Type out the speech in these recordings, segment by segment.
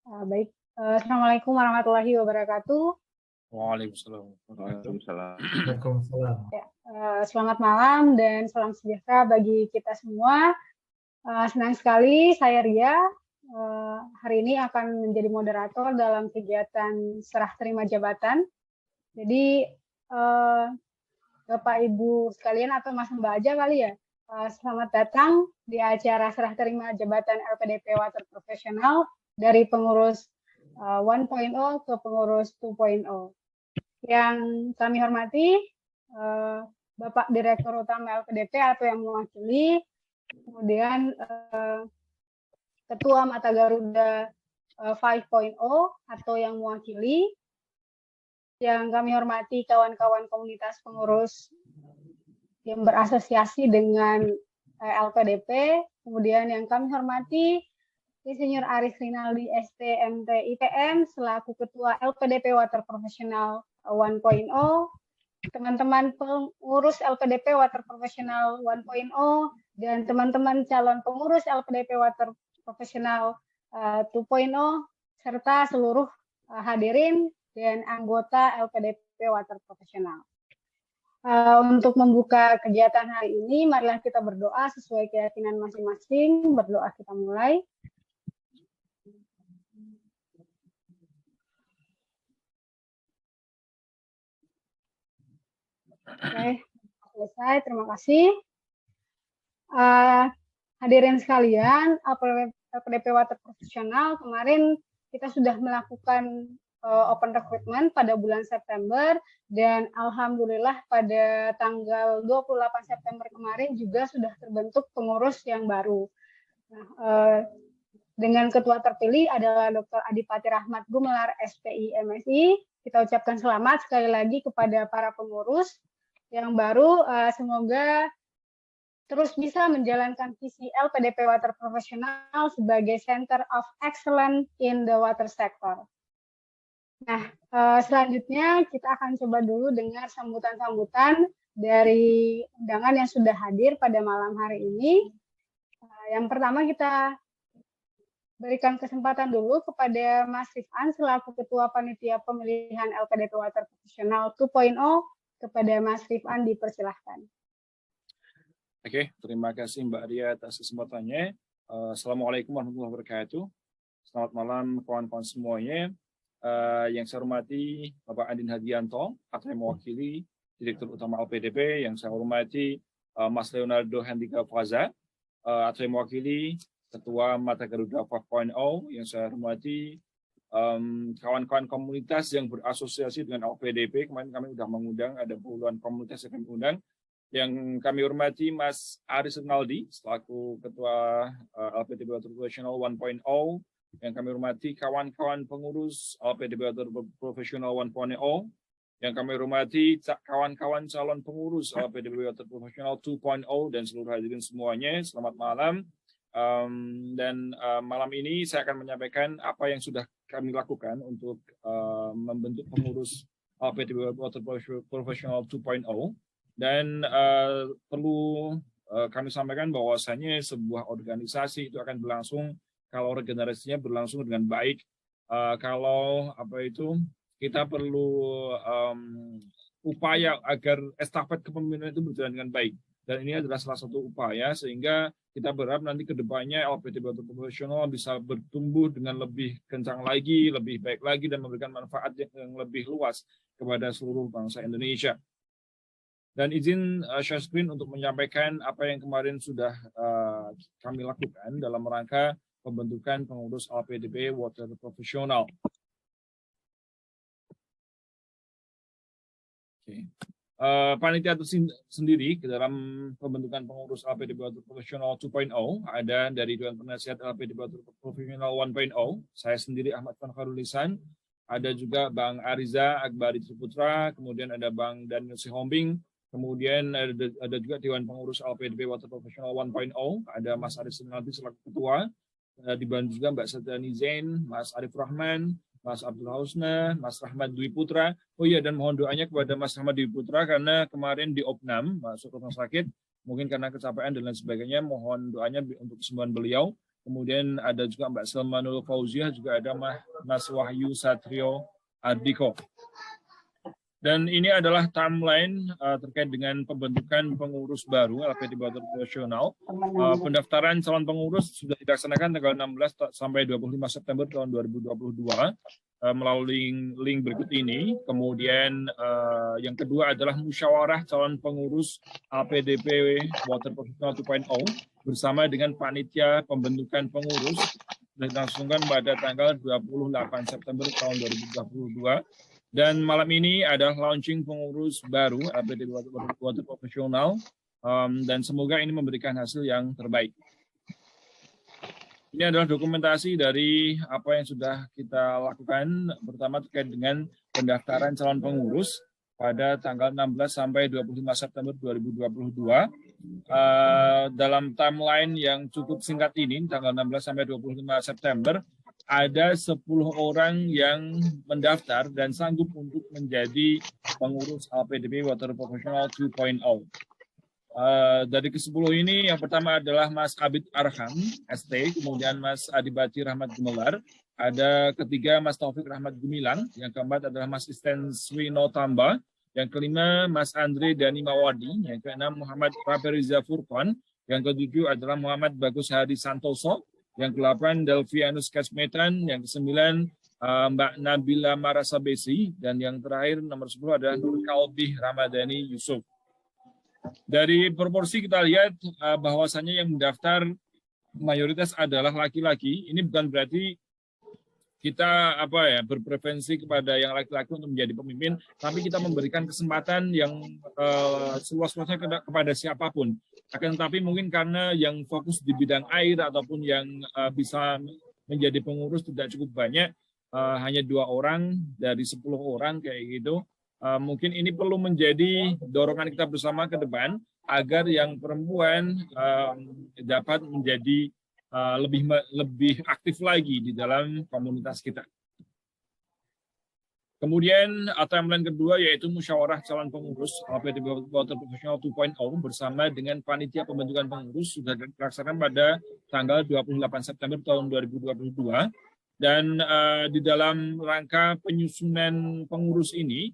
Baik, Assalamualaikum warahmatullahi wabarakatuh. Waalaikumsalam. Waalaikumsalam. Ya, selamat malam dan salam sejahtera bagi kita semua. Senang sekali saya Ria hari ini akan menjadi moderator dalam kegiatan serah terima jabatan. Jadi Bapak Ibu sekalian atau Mas Mbak aja kali ya, selamat datang di acara serah terima jabatan LPDP Water Profesional dari pengurus 1.0 ke pengurus 2.0. Yang kami hormati Bapak Direktur Utama LPDP atau yang mewakili, kemudian Ketua Mata Garuda 5.0 atau yang mewakili, yang kami hormati kawan-kawan komunitas pengurus yang berasosiasi dengan LPDP, kemudian yang kami hormati Insinyur Aris Rinaldi STMT IPM selaku Ketua LPDP Water Profesional 1.0, teman-teman pengurus LPDP Water Profesional 1.0, dan teman-teman calon pengurus LPDP Water Profesional 2.0, serta seluruh hadirin dan anggota LPDP Water Profesional. Untuk membuka kegiatan hari ini, marilah kita berdoa sesuai keyakinan masing-masing. Berdoa kita mulai. Oke, selesai. Terima kasih. Hadirin sekalian, LPDP Water Profesional kemarin kita sudah melakukan open recruitment pada bulan September, dan alhamdulillah pada tanggal 28 September kemarin juga sudah terbentuk pengurus yang baru. Nah, dengan ketua terpilih adalah Dr. Adipati Rahmat Gumelar SPI MSI. Kita ucapkan selamat sekali lagi kepada para pengurus yang baru. Semoga terus bisa menjalankan visi LPDP Water Profesional sebagai Center of Excellence in the Water Sector. Nah, selanjutnya kita akan coba dulu dengar sambutan-sambutan dari undangan yang sudah hadir pada malam hari ini. Yang pertama kita berikan kesempatan dulu kepada Mas Rifan selaku Ketua Panitia Pemilihan LPDP Water Profesional 2.0. Kepada Mas Rifan dipersilahkan. Oke, terima kasih Mbak Ria atas kesempatannya. Assalamualaikum warahmatullahi wabarakatuh. Selamat malam kawan-kawan semuanya. Yang saya hormati Bapak Andin Hadianto, atau yang mewakili Direktur Utama LPDP. Yang saya hormati Mas Leonardo Hendika Faza, atau yang mewakili Ketua Mata Garuda 5.0. Yang saya hormati kawan-kawan komunitas yang berasosiasi dengan LPDP. Kemarin kami sudah mengundang, ada puluhan komunitas yang kami undang. Yang kami hormati Mas Aris Rinaldi selaku Ketua LPDP Water Profesional 1.0. Yang kami hormati kawan-kawan pengurus LPDP Water Profesional 1.0. Yang kami hormati kawan-kawan calon pengurus LPDP Water Profesional 2.0 dan seluruh hadirin semuanya. Selamat malam. Malam ini saya akan menyampaikan apa yang sudah kami lakukan untuk membentuk pengurus LPDP Water Profesional 2.0. Dan perlu kami sampaikan bahwasanya sebuah organisasi itu akan berlangsung kalau regenerasinya berlangsung dengan baik. Kalau kita perlu upaya agar estafet kepemimpinan itu berjalan dengan baik. Dan ini adalah salah satu upaya sehingga kita berharap nanti ke depannya LPDP Water Profesional bisa bertumbuh dengan lebih kencang lagi, lebih baik lagi, dan memberikan manfaat yang lebih luas kepada seluruh bangsa Indonesia. Dan izin share screen untuk menyampaikan apa yang kemarin sudah kami lakukan dalam rangka pembentukan pengurus LPDP Water Profesional. Okay. Panitia itu sendiri dalam pembentukan pengurus LPDP Water Profesional 2.0 ada dari Dewan Penasihat LPDP Water Profesional 1.0, saya sendiri Ahmad Fanharulisan, ada juga Bang Ariza Akbari Triputra, kemudian ada Bang Daniel Sihombing, kemudian ada juga Dewan Pengurus LPDP Water Profesional 1.0, ada Mas Aris Rinaldi selaku ketua, dibantu juga Mbak Setriani Zain, Mas Arif Rahman, Mas Abdul Hausna, Mas Rahmat Dwi Putra. Oh iya, dan mohon doanya kepada Mas Rahmat Dwi Putra karena kemarin di Opnam masuk rumah sakit, mungkin karena kecapean dan lain sebagainya. Mohon doanya untuk kesembuhan beliau. kemudian ada juga Mbak Selmanul Fauziah, juga ada Mas Wahyu Satrio Ardiko. Dan ini adalah timeline terkait dengan pembentukan pengurus baru LPDP Water Profesional. Pendaftaran calon pengurus sudah dilaksanakan tanggal 16 sampai 25 September tahun 2022 melalui link berikut ini. Kemudian yang kedua adalah musyawarah calon pengurus LPDP Water Professional 2.0 bersama dengan panitia pembentukan pengurus dilangsungkan pada tanggal 28 September tahun 2022. Dan malam ini adalah launching pengurus baru LPDP Water Profesional, dan semoga ini memberikan hasil yang terbaik. Ini adalah dokumentasi dari apa yang sudah kita lakukan, pertama terkait dengan pendaftaran calon pengurus pada tanggal 16 sampai 25 September 2022. Dalam timeline yang cukup singkat ini, tanggal 16 sampai 25 September, ada 10 orang yang mendaftar dan sanggup untuk menjadi pengurus LPDP Water Professional 2.0. Dari ke-10 ini, yang pertama adalah Mas Abid Arham, ST, kemudian Mas Adibati Rahmat Gumelar, ada ketiga Mas Taufik Rahmat Gumilang, yang keempat adalah Mas Isten Swino Tamba, yang kelima Mas Andre Dani Mawadi, yang keenam Muhammad Raperiza Furqan, yang ketujuh adalah Muhammad Bagus Hadi Santoso, yang ke-8 Delvianus Kasmetan, yang ke-9 Mbak Nabila Marasabesi, dan yang terakhir nomor 10 adalah Nur Kalbih Ramadhani Yusuf. Dari proporsi kita lihat bahwasannya yang mendaftar mayoritas adalah laki-laki. Ini bukan berarti kita berpreferensi kepada yang laki-laki untuk menjadi pemimpin, tapi kita memberikan kesempatan yang seluas-luasnya kepada siapapun. Akan tetapi mungkin karena yang fokus di bidang air ataupun yang bisa menjadi pengurus tidak cukup banyak, hanya 2 orang dari 10 orang kayak gitu. Mungkin ini perlu menjadi dorongan kita bersama ke depan agar yang perempuan dapat menjadi lebih aktif lagi di dalam komunitas kita. Kemudian timeline kedua yaitu musyawarah calon pengurus LPDP Water Professional 2.0 bersama dengan panitia pembentukan pengurus sudah dilaksanakan pada tanggal 28 September tahun 2022. Dan di dalam rangka penyusunan pengurus ini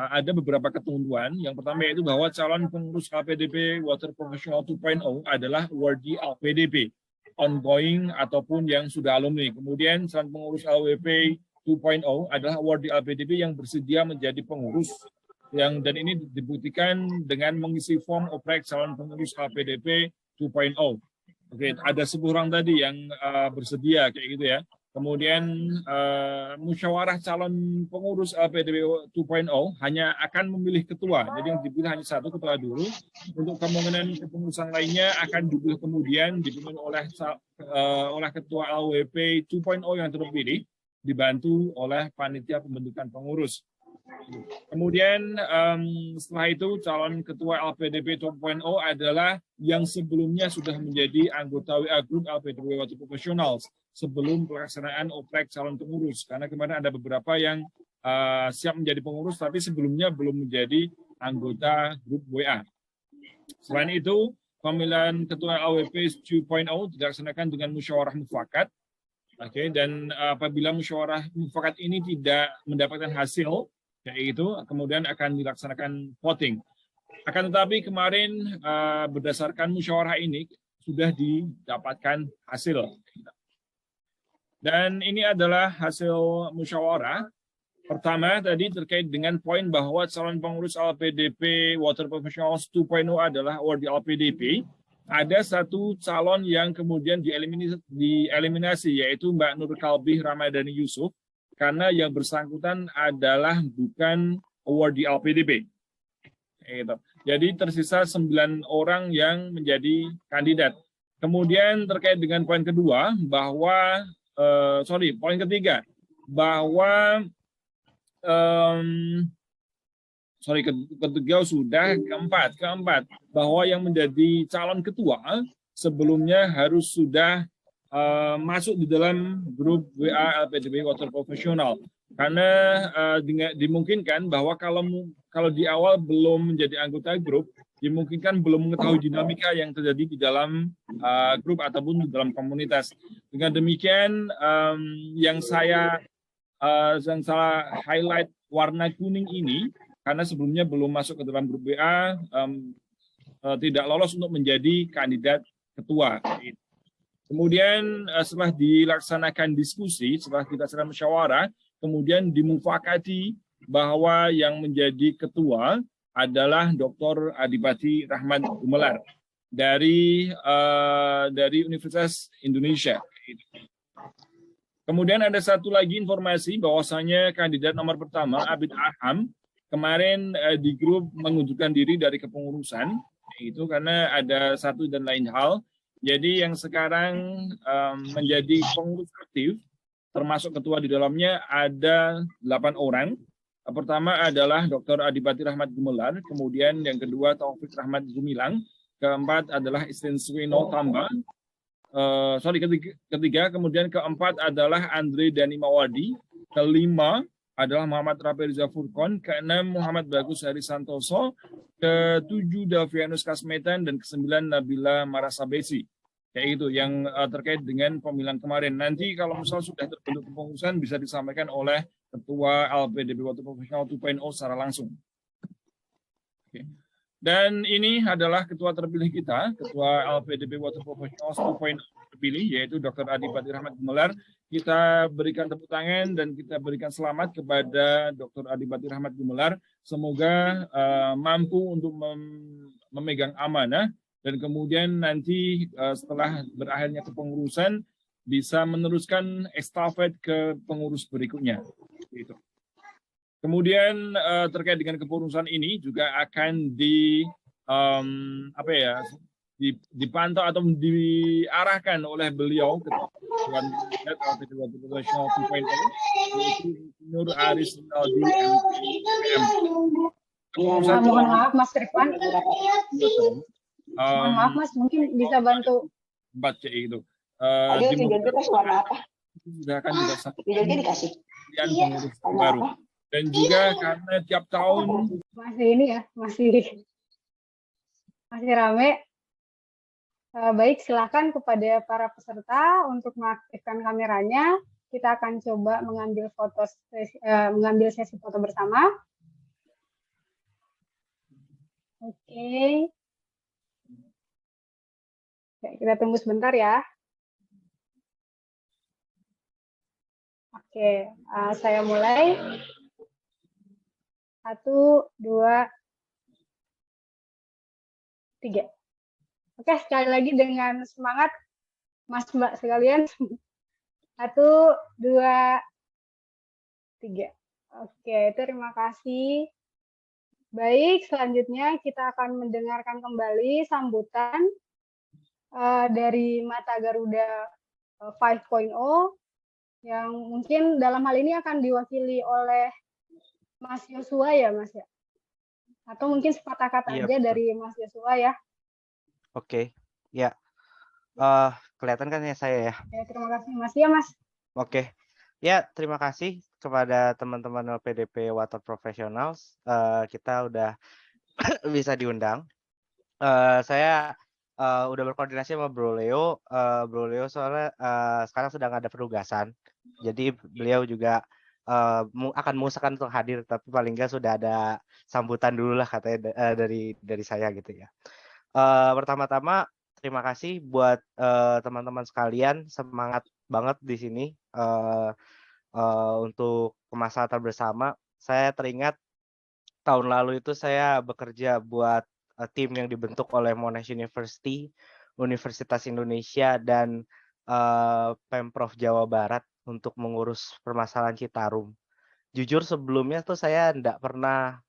ada beberapa ketentuan. Yang pertama yaitu bahwa calon pengurus LPDP Water Professional 2.0 adalah awardee LPDP ongoing ataupun yang sudah alumni. Kemudian calon pengurus LWP 2.0 adalah awardee LPDP yang bersedia menjadi pengurus, dan ini dibuktikan dengan mengisi form oprek calon pengurus LPDP 2.0. Oke, ada 10 orang tadi yang bersedia kayak gitu ya. Kemudian musyawarah calon pengurus LPDP 2.0 hanya akan memilih ketua. Jadi yang dipilih hanya 1 ketua dulu. Untuk kemungkinan kepengurusan lainnya akan dipilih kemudian dipimpin oleh ketua LWP 2.0 yang terpilih, dibantu oleh panitia pembentukan pengurus. Kemudian setelah itu calon ketua LPDP 2.0 adalah yang sebelumnya sudah menjadi anggota WA Group LPDP Water Professionals sebelum pelaksanaan oprek calon pengurus. Karena kemarin ada beberapa yang siap menjadi pengurus tapi sebelumnya belum menjadi anggota grup WA. Selain itu, pemilihan ketua LWP 2.0 dilaksanakan dengan musyawarah mufakat. Oke, dan apabila musyawarah mufakat ini tidak mendapatkan hasil kayak itu, kemudian akan dilaksanakan voting. Akan tetapi kemarin berdasarkan musyawarah ini sudah didapatkan hasil. Dan ini adalah hasil musyawarah. Pertama tadi terkait dengan poin bahwa calon pengurus LPDP Water Professionals 2.0 adalah awardee LPDP. Ada 1 calon yang kemudian dieliminasi, yaitu Mbak Nur Kalbih Ramadhani Yusuf, karena yang bersangkutan adalah bukan awardee LPDP. Jadi tersisa 9 orang yang menjadi kandidat. Kemudian terkait dengan poin kedua, poin ketiga, bahwa ketiga sudah, keempat, bahwa yang menjadi calon ketua sebelumnya harus sudah masuk di dalam grup WA LPDP Water Professional. Karena dimungkinkan bahwa kalau di awal belum menjadi anggota grup, dimungkinkan belum mengetahui dinamika yang terjadi di dalam grup ataupun di dalam komunitas. Dengan demikian, yang saya highlight warna kuning ini, karena sebelumnya belum masuk ke dalam grup WA, tidak lolos untuk menjadi kandidat ketua. Kemudian setelah dilaksanakan diskusi, setelah kita sedang musyawarah, kemudian dimufakati bahwa yang menjadi ketua adalah Dr. Adipati Rahmat Gumelar dari Universitas Indonesia. Kemudian ada satu lagi informasi bahwasanya kandidat nomor pertama Abid Arham kemarin di grup mengundurkan diri dari kepengurusan, itu karena ada satu dan lain hal. Jadi yang sekarang menjadi pengurus aktif, termasuk ketua di dalamnya ada 8 orang. Pertama adalah Dr. Adipati Rahmat Gumelar, kemudian yang kedua Taufik Rahmat Gumilang, keempat adalah Istin Swino Tamba, ketiga, kemudian keempat adalah Andre Dani Mawadi, kelima adalah Muhammad Rafi Riza Furqon, keenam Muhammad Bagus Hari Santoso, ketujuh Davianus Kasmetan, dan kesembilan Nabila Marasabesi. Kayak itu yang terkait dengan pemilihan kemarin. Nanti kalau misal sudah terbentuk kepengurusan bisa disampaikan oleh Ketua LPDP Water Professional 2.0 secara langsung. Oke. Dan ini adalah ketua terpilih kita, Ketua LPDP Water Professionals 2.0 terpilih, yaitu Dr. Adipati Rahmat Gumelar. Kita berikan tepuk tangan dan kita berikan selamat kepada Dr. Adipati Rahmat Gumelar. Semoga mampu untuk memegang amanah dan kemudian nanti setelah berakhirnya kepengurusan bisa meneruskan estafet ke pengurus berikutnya. Gitu. Kemudian terkait dengan kepengurusan ini juga akan dipantau atau diarahkan oleh beliau Ketua LPDP Profesional 2.0 yaitu Nur Aris Rinaldi MPM. Mohon maaf Mas Rifan. Mohon maaf Mas, mungkin bisa bantu. Baca itu. Suara apa? Sudah akan dikasih. Pengurus baru. Dan juga karena tiap tahun masih ini ya, masih rame. Baik, silakan kepada para peserta untuk mengaktifkan kameranya. Kita akan coba mengambil sesi foto bersama. Oke. Kita tunggu sebentar ya. Oke, saya mulai. 1, 2, 3. Oke, sekali lagi dengan semangat, Mas Mbak sekalian. 1, 2, 3. Oke, terima kasih. Baik, selanjutnya kita akan mendengarkan kembali sambutan dari Mata Garuda 5.0 yang mungkin dalam hal ini akan diwakili oleh Mas Yosua ya, Mas ya? Atau mungkin sepatah kata aja dari Mas Yosua ya? Oke, ya. Kelihatan kan ya saya ya? Ya, terima kasih Mas. Ya, Mas. Oke. Ya, terima kasih kepada teman-teman LPDP Water Professionals. Kita udah bisa diundang. Saya udah berkoordinasi sama Bro Leo. Bro Leo soalnya sekarang sedang ada penugasan. Jadi beliau juga akan mengusahakan untuk hadir, tapi paling nggak sudah ada sambutan dulu lah katanya dari saya gitu ya. Pertama-tama terima kasih buat teman-teman sekalian, semangat banget di sini untuk kemaslahatan bersama. Saya teringat tahun lalu itu saya bekerja buat tim yang dibentuk oleh Monash University, Universitas Indonesia, dan Pemprov Jawa Barat untuk mengurus permasalahan Citarum. Jujur sebelumnya tuh saya tidak pernah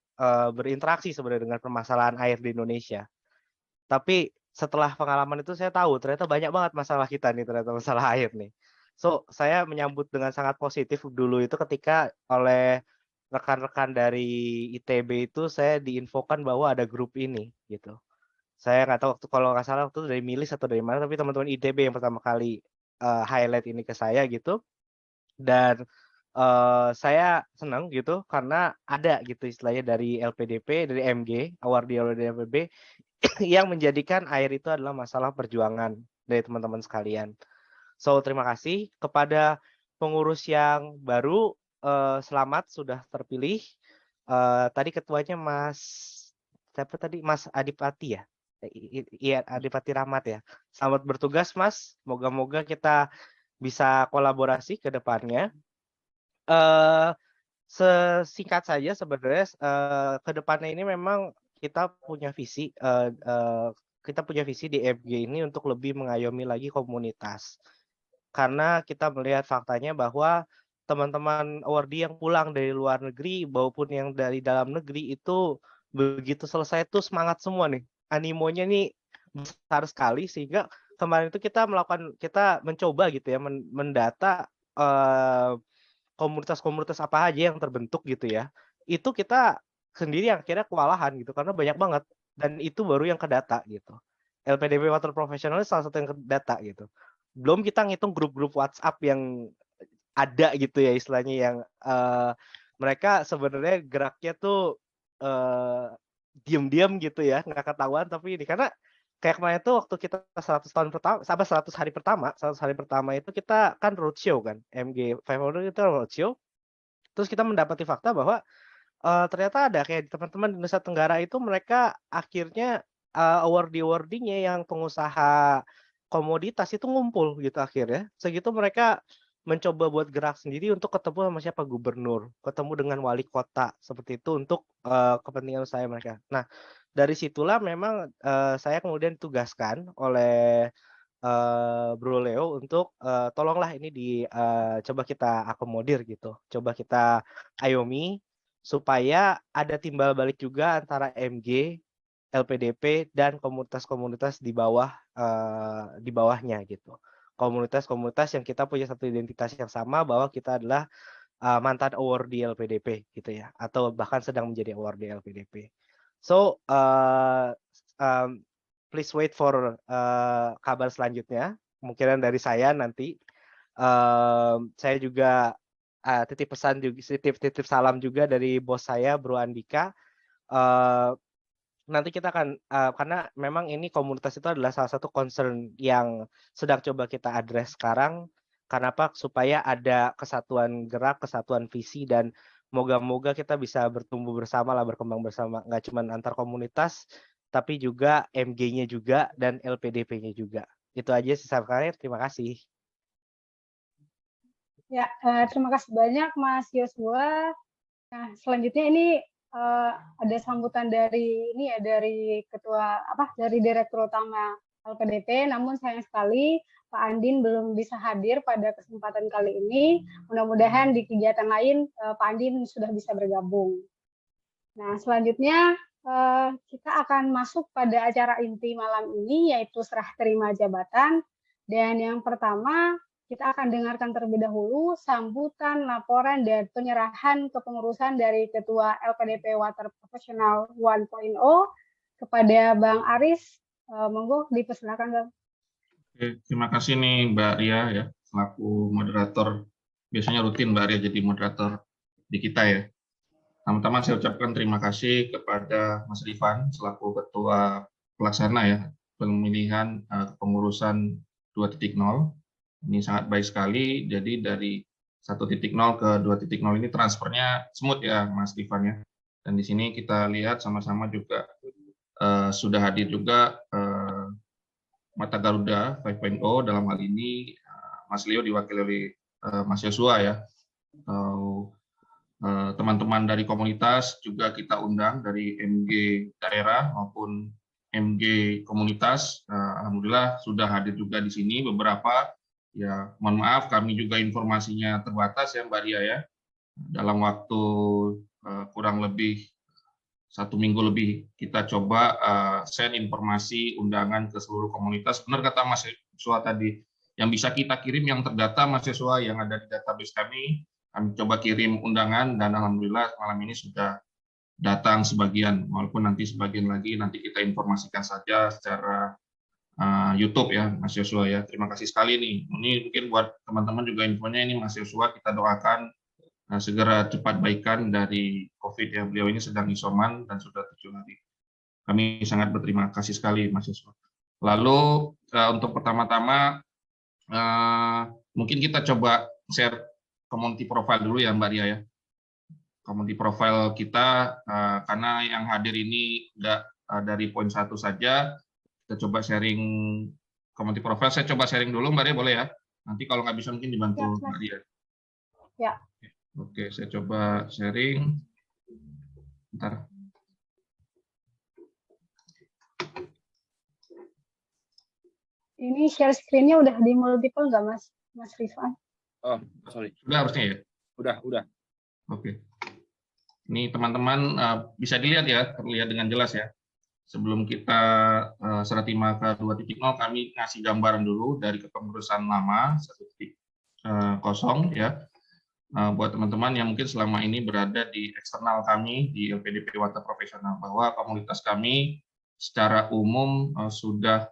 berinteraksi sebenarnya dengan permasalahan air di Indonesia. Tapi setelah pengalaman itu saya tahu ternyata banyak banget masalah kita nih, ternyata masalah air nih. So, saya menyambut dengan sangat positif dulu itu ketika oleh rekan-rekan dari ITB itu saya diinfokan bahwa ada grup ini gitu. Saya nggak tahu kalau nggak salah waktu itu dari Milis atau dari mana, tapi teman-teman ITB yang pertama kali highlight ini ke saya gitu. Dan saya senang gitu karena ada gitu istilahnya dari LPDP, dari MG, awardee LPDP yang menjadikan air itu adalah masalah perjuangan dari teman-teman sekalian. So, terima kasih kepada pengurus yang baru, selamat sudah terpilih. Tadi ketuanya siapa tadi? Mas Adipati ya? Iya, Adipati Rahmat ya. Selamat bertugas, Mas. Moga-moga kita bisa kolaborasi ke depannya. Sesingkat saja sebenarnya, ke depannya ini memang kita punya visi, di FG ini untuk lebih mengayomi lagi komunitas. Karena kita melihat faktanya bahwa teman-teman awardee yang pulang dari luar negeri maupun yang dari dalam negeri itu begitu selesai tuh semangat semua nih, animonya nih besar sekali sehingga kemarin itu kita mencoba gitu ya mendata, komunitas-komunitas apa aja yang terbentuk gitu ya. Itu kita sendiri yang akhirnya kewalahan gitu karena banyak banget dan itu baru yang kedata gitu. LPDP Water Professional salah satu yang kedata gitu. Belum kita ngitung grup-grup WhatsApp yang ada gitu ya istilahnya yang mereka sebenarnya geraknya tuh diam-diam gitu ya, nggak ketahuan tapi ini karena kayak kemarin tuh waktu kita 100 tahun pertama sampai 100 hari pertama itu kita kan roadshow kan, MG 500 itu roadshow. Terus kita mendapati fakta bahwa ternyata ada kayak teman-teman di Nusa Tenggara itu mereka akhirnya awardee-nya yang pengusaha komoditas itu ngumpul gitu akhirnya. Segitu mereka mencoba buat gerak sendiri untuk ketemu sama siapa gubernur, ketemu dengan wali kota seperti itu untuk kepentingan usaha mereka. Nah, dari situlah memang saya kemudian ditugaskan oleh Bro Leo untuk tolonglah ini coba kita akomodir gitu, coba kita ayomi supaya ada timbal balik juga antara MG, LPDP dan komunitas-komunitas di bawahnya gitu. Komunitas-komunitas yang kita punya satu identitas yang sama bahwa kita adalah mantan awardee LPDP gitu ya, atau bahkan sedang menjadi awardee LPDP. So please wait for kabar selanjutnya, kemungkinan dari saya nanti. Saya juga titip pesan juga, titip salam juga dari bos saya Bro Andika. Nanti kita akan karena memang ini komunitas itu adalah salah satu concern yang sedang coba kita address sekarang. Kenapa? Supaya ada kesatuan gerak, kesatuan visi dan moga-moga kita bisa bertumbuh bersama lah, berkembang bersama. Nggak cuma antar komunitas, tapi juga MG-nya juga dan LPDP-nya juga. Itu aja sih saya. Terima kasih. Ya, terima kasih banyak Mas Yosua. Nah, selanjutnya ini ada sambutan dari dari Direktur Utama LPDP, namun sayang sekali Pak Andin belum bisa hadir pada kesempatan kali ini. Mudah-mudahan di kegiatan lain Pak Andin sudah bisa bergabung. Nah, selanjutnya kita akan masuk pada acara inti malam ini, yaitu serah terima jabatan. Dan yang pertama, kita akan dengarkan terlebih dahulu sambutan, laporan, dan penyerahan kepengurusan dari Ketua LPDP Water Professional 1.0 kepada Bang Aris. Monggo dipersilakan, Bang. Oke, terima kasih nih Mbak Ria ya, selaku moderator. Biasanya rutin Mbak Ria jadi moderator di kita ya. Pertama-tama saya ucapkan terima kasih kepada Mas Rifan selaku Ketua Pelaksana ya, pemilihan kepengurusan 2.0. Ini sangat baik sekali, jadi dari 1.0 ke 2.0 ini transfernya smooth ya Mas Rifan ya. Dan di sini kita lihat sama-sama juga sudah hadir juga Mata Garuda 5.0 dalam hal ini Mas Leo diwakili oleh Mas Yosua ya. Teman-teman dari komunitas juga kita undang dari MG daerah maupun MG komunitas. Alhamdulillah sudah hadir juga di sini beberapa. Ya, mohon maaf kami juga informasinya terbatas ya Mbak Ria ya. Dalam waktu kurang lebih 1 minggu lebih kita coba send informasi undangan ke seluruh komunitas. Benar kata Mas Yosua tadi, yang bisa kita kirim yang terdata Mas Yosua yang ada di database kami coba kirim undangan dan alhamdulillah malam ini sudah datang sebagian, walaupun nanti sebagian lagi nanti kita informasikan saja secara YouTube ya Mas Yosua ya. Terima kasih sekali nih. Ini mungkin buat teman-teman juga infonya ini Mas Yosua kita doakan segera cepat baikan dari COVID ya. Beliau ini sedang isoman dan sudah 7 hari. Kami sangat berterima kasih sekali Mas Yuswa. Lalu untuk pertama-tama mungkin kita coba share community profile dulu ya Mbak Ria ya. Community profile kita karena yang hadir ini udah dari poin 1 saja. Kita coba sharing community profile. Saya coba sharing dulu Mbak Ria, boleh ya? Nanti kalau nggak bisa mungkin dibantu Ya, Mbak Ria. Ya. Oke, saya coba sharing. Bentar. Ini share screen-nya udah di multiple nggak, Mas Rifan? Oh, sorry. Sudah harusnya ya? Udah. Oke. Ini teman-teman bisa dilihat ya, terlihat dengan jelas ya. Sebelum kita Seratima ke 2.0, kami ngasih gambaran dulu dari kepengurusan lama 1.0 ya. Buat teman-teman yang mungkin selama ini berada di eksternal kami di LPDP Water Profesional, bahwa komunitas kami secara umum sudah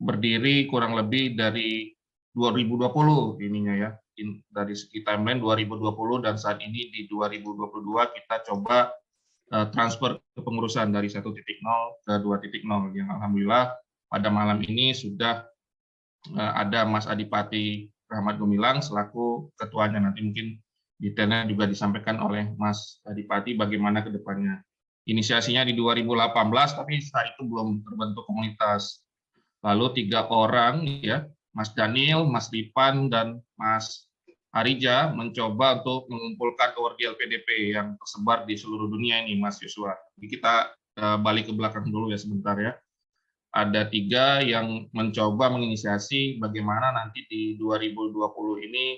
berdiri kurang lebih dari 2020 ininya ya, dari segi timeline 2020 dan saat ini di 2022 kita coba transfer kepengurusan dari 1.0 ke 2.0 yang alhamdulillah pada malam ini sudah ada Mas Adipati Rahmat Gumilang selaku ketuanya. Nanti mungkin detailnya juga disampaikan oleh Mas Adipati bagaimana ke depannya. Inisiasinya di 2018 tapi saat itu belum terbentuk komunitas. Lalu 3 orang ya, Mas Daniel, Mas Dipan, dan Mas Arija mencoba untuk mengumpulkan keluarga LPDP yang tersebar di seluruh dunia ini, Mas Yuswa. Jadi kita balik ke belakang dulu ya sebentar ya. Ada 3 yang mencoba menginisiasi bagaimana nanti di 2020 ini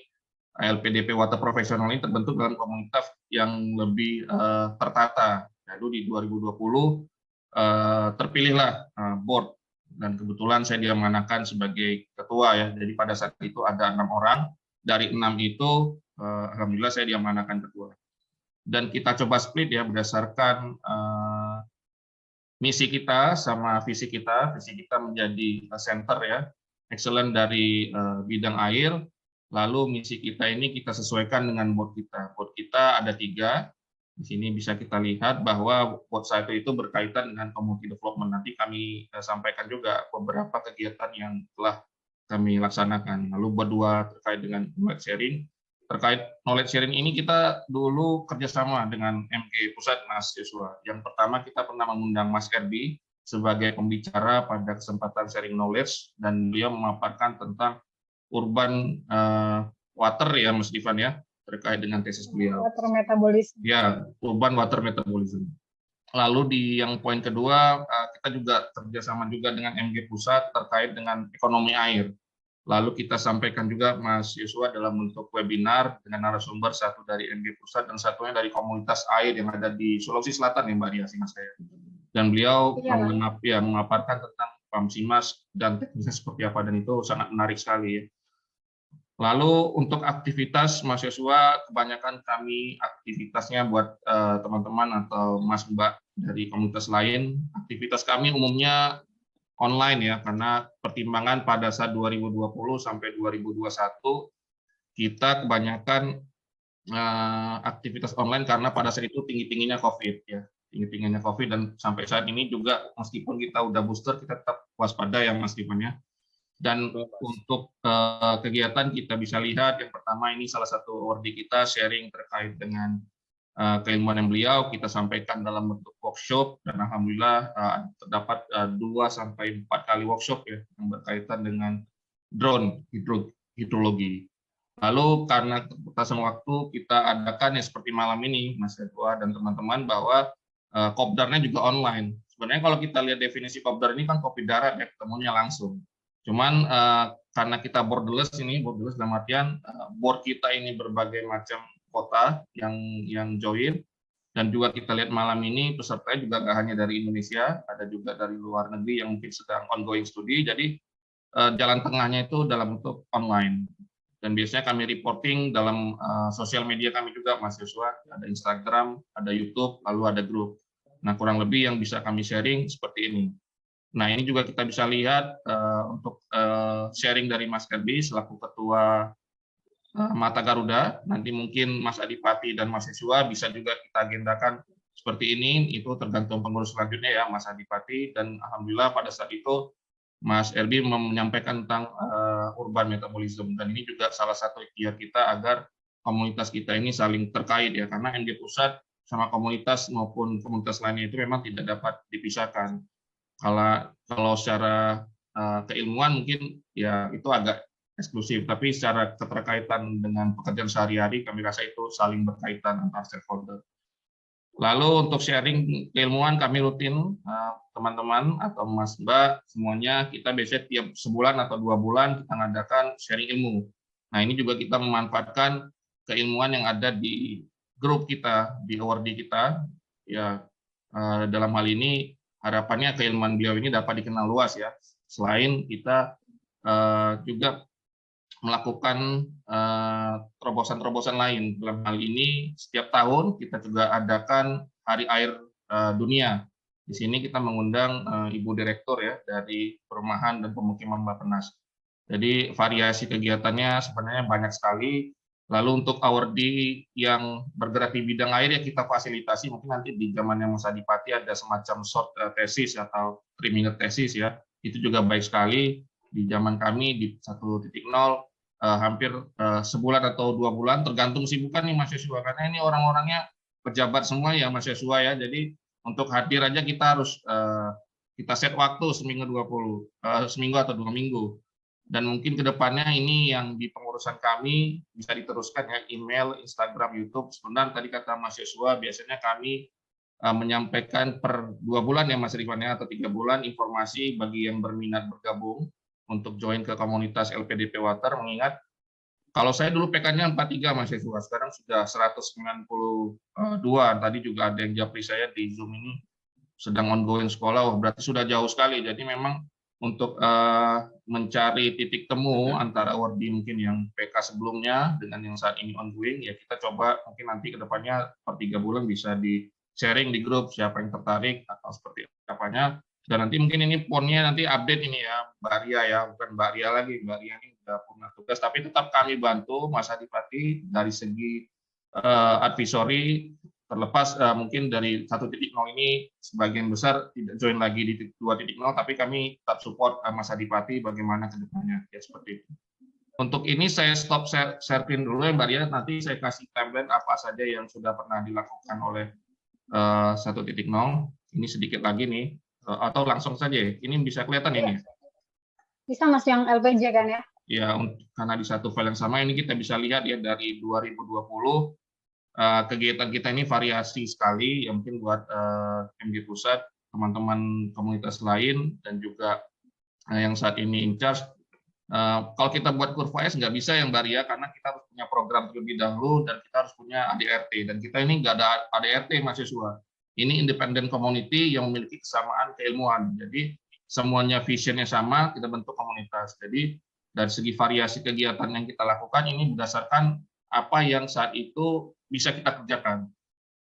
LPDP Water Profesional ini terbentuk dalam komunitas yang lebih tertata. Lalu di 2020 terpilihlah board. Dan kebetulan saya diamanakan sebagai ketua ya. Jadi pada saat itu ada 6 orang. Dari 6 itu, alhamdulillah saya diamanakan ketua. Dan kita coba split ya berdasarkan misi kita sama visi kita. Visi kita menjadi center ya, excellent dari bidang air. Lalu misi kita ini kita sesuaikan dengan board kita. Board kita ada 3. Di sini bisa kita lihat bahwa board satu itu berkaitan dengan community development. Nanti kami sampaikan juga beberapa kegiatan yang telah kami laksanakan. Lalu board 2 terkait dengan knowledge sharing. Terkait knowledge sharing ini kita dulu kerjasama dengan MG Pusat Mas Yuswa. Yang pertama kita pernah mengundang Mas Erbi sebagai pembicara pada kesempatan sharing knowledge dan beliau memaparkan tentang urban water ya Mas Divan ya, terkait dengan tesis beliau. Water metabolism. Ya, urban water metabolism. Lalu di yang poin kedua, kita juga kerjasama juga dengan MG Pusat terkait dengan ekonomi air. Lalu kita sampaikan juga Mas Yuswa dalam bentuk webinar dengan narasumber, satu dari MG Pusat dan satunya dari komunitas air yang ada di Sulawesi Selatan ya Mbak Ria Simas saya. Dan beliau mengaparkan tentang PAMSIMAS dan teknisnya seperti apa, dan itu sangat menarik sekali ya. Lalu untuk aktivitas Mas Yosua, kebanyakan kami aktivitasnya buat teman-teman atau Mas Mbak dari komunitas lain, aktivitas kami umumnya online ya, karena pertimbangan pada saat 2020 sampai 2021 kita kebanyakan aktivitas online karena pada saat itu tinggi-tingginya COVID ya, tinggi-tingginya COVID, dan sampai saat ini juga meskipun kita udah booster kita tetap waspada ya Mas Dipan ya. Dan untuk kegiatan kita bisa lihat yang pertama ini salah satu awardee kita sharing terkait dengan keilmuan yang beliau kita sampaikan dalam bentuk workshop, dan alhamdulillah terdapat 2 sampai 4 kali workshop ya yang berkaitan dengan drone hidrologi. Lalu karena keterbatasan waktu kita adakan ya seperti malam ini Mas Ketua dan teman-teman bahwa kopdarnya juga online. Sebenarnya kalau kita lihat definisi kopdar ini kan kopi darat ya, ketemunya langsung. Cuman karena kita borderless dalam artian board kita ini berbagai macam kota yang join, dan juga kita lihat malam ini pesertanya juga nggak hanya dari Indonesia, ada juga dari luar negeri yang mungkin sedang ongoing studi. Jadi jalan tengahnya itu dalam bentuk online. Dan biasanya kami reporting dalam sosial media kami juga Mas Yosua, ada Instagram, ada YouTube, lalu ada grup. Nah kurang lebih yang bisa kami sharing seperti ini. Nah, ini juga kita bisa lihat untuk sharing dari Mas Kerbi selaku Ketua Mata Garuda. Nanti mungkin Mas Adipati dan Mas Yesua bisa juga kita agendakan seperti ini, itu tergantung pengurus selanjutnya ya, Mas Adipati. Dan alhamdulillah pada saat itu Mas Elbi menyampaikan tentang urban metabolism, dan ini juga salah satu ikhtiar kita agar komunitas kita ini saling terkait ya, karena MG Pusat sama komunitas maupun komunitas lainnya itu memang tidak dapat dipisahkan. Kalau secara keilmuan mungkin ya itu agak eksklusif, tapi secara keterkaitan dengan pekerjaan sehari-hari kami rasa itu saling berkaitan antar stakeholder. Lalu untuk sharing keilmuan kami rutin, teman-teman atau Mas Mbak semuanya, kita biasanya tiap sebulan atau 2 bulan kita mengadakan sharing ilmu. Nah ini juga kita memanfaatkan keilmuan yang ada di grup kita, di awardee kita. Ya dalam hal ini harapannya keilmuan beliau ini dapat dikenal luas ya. Selain kita juga melakukan terobosan-terobosan lain. Dalam hal ini setiap tahun kita juga adakan Hari Air Dunia. Di sini kita mengundang Ibu Direktur ya dari Perumahan dan Pemukiman Bappenas. Jadi variasi kegiatannya sebenarnya banyak sekali. Lalu untuk awardee yang bergerak di bidang air ya kita fasilitasi, mungkin nanti di zamannya Mas Adipati ada semacam short tesis atau 3-minute tesis ya. Itu juga baik sekali. Di zaman kami di 1.0 hampir sebulan atau 2 bulan, tergantung sibukan nih Mas Yesua, karena ini orang-orangnya pejabat semua ya Mas Yesua ya, jadi untuk hadir aja kita harus kita set waktu seminggu atau 2 minggu, dan mungkin kedepannya ini yang di pengurusan kami bisa diteruskan ya, email, Instagram, YouTube. Sebenarnya tadi kata Mas Yesua, biasanya kami menyampaikan per 2 bulan ya Mas Ridwan ya, atau 3 bulan informasi bagi yang berminat bergabung untuk join ke komunitas LPDP Water, mengingat kalau saya dulu PK-nya 43 Mas Yesua, sekarang sudah 192, tadi juga ada yang japri saya di Zoom ini sedang ongoing sekolah, berarti sudah jauh sekali. Jadi memang untuk mencari titik temu antara awardee mungkin yang PK sebelumnya dengan yang saat ini ongoing, ya kita coba mungkin nanti ke depannya per 3 bulan bisa di sharing di grup siapa yang tertarik atau seperti apanya. Dan nanti mungkin ini ponnya nanti update ini ya, Mbak Ria ya, bukan Mbak Ria lagi, Mbak Ria ini sudah punya tugas, tapi tetap kami bantu Mas Adipati dari segi advisory, terlepas mungkin dari 1.0 ini sebagian besar tidak join lagi di 2.0, tapi kami tetap support Mas Adipati bagaimana ke depannya, ya seperti itu. Untuk ini saya stop sharing dulu ya Mbak Ria, nanti saya kasih timeline apa saja yang sudah pernah dilakukan oleh 1.0, ini sedikit lagi nih. Atau langsung saja, ini bisa kelihatan ini? Bisa Mas yang LPJ kan ya? Ya, karena di satu file yang sama ini kita bisa lihat ya dari 2020 kegiatan kita ini variasi sekali, ya mungkin buat MG Pusat, teman-teman komunitas lain, dan juga yang saat ini in charge. Kalau kita buat kurva S nggak bisa yang Mbak Ria, karena kita harus punya program terlebih dahulu dan kita harus punya ADRT, dan kita ini nggak ada ADRT mahasiswa. Ini independent community yang memiliki kesamaan keilmuan. Jadi semuanya visionnya sama, kita bentuk komunitas. Jadi dari segi variasi kegiatan yang kita lakukan ini berdasarkan apa yang saat itu bisa kita kerjakan.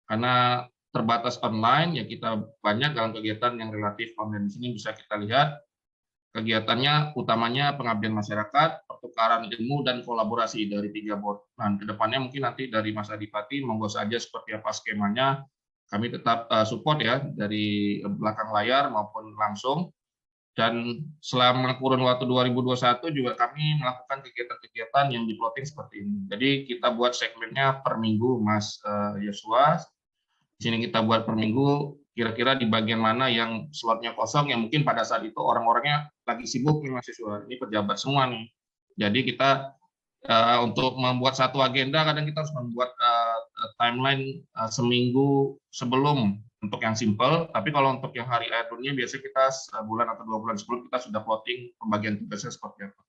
Karena terbatas online, ya kita banyak dalam kegiatan yang relatif online. Di sini bisa kita lihat kegiatannya utamanya pengabdian masyarakat, pertukaran ilmu, dan kolaborasi dari 3 board. Nah, kedepannya mungkin nanti dari Mas Adipati, monggo saja seperti apa skemanya. Kami tetap support ya dari belakang layar maupun langsung. Dan selama kurun waktu 2021 juga kami melakukan kegiatan-kegiatan yang di-plotting seperti ini. Jadi kita buat segmennya per minggu, Mas Yesua. Di sini kita buat per minggu, kira-kira di bagian mana yang slotnya kosong, yang mungkin pada saat itu orang-orangnya lagi sibuk nih Mas Yesua. Ini pejabat semua nih. Jadi kita untuk membuat satu agenda, kadang kita harus membuat timeline seminggu sebelum untuk yang simple, tapi kalau untuk yang Hari Air Dunia biasanya kita sebulan atau 2 bulan sebelum kita sudah plotting pembagian tugasnya seperti apa.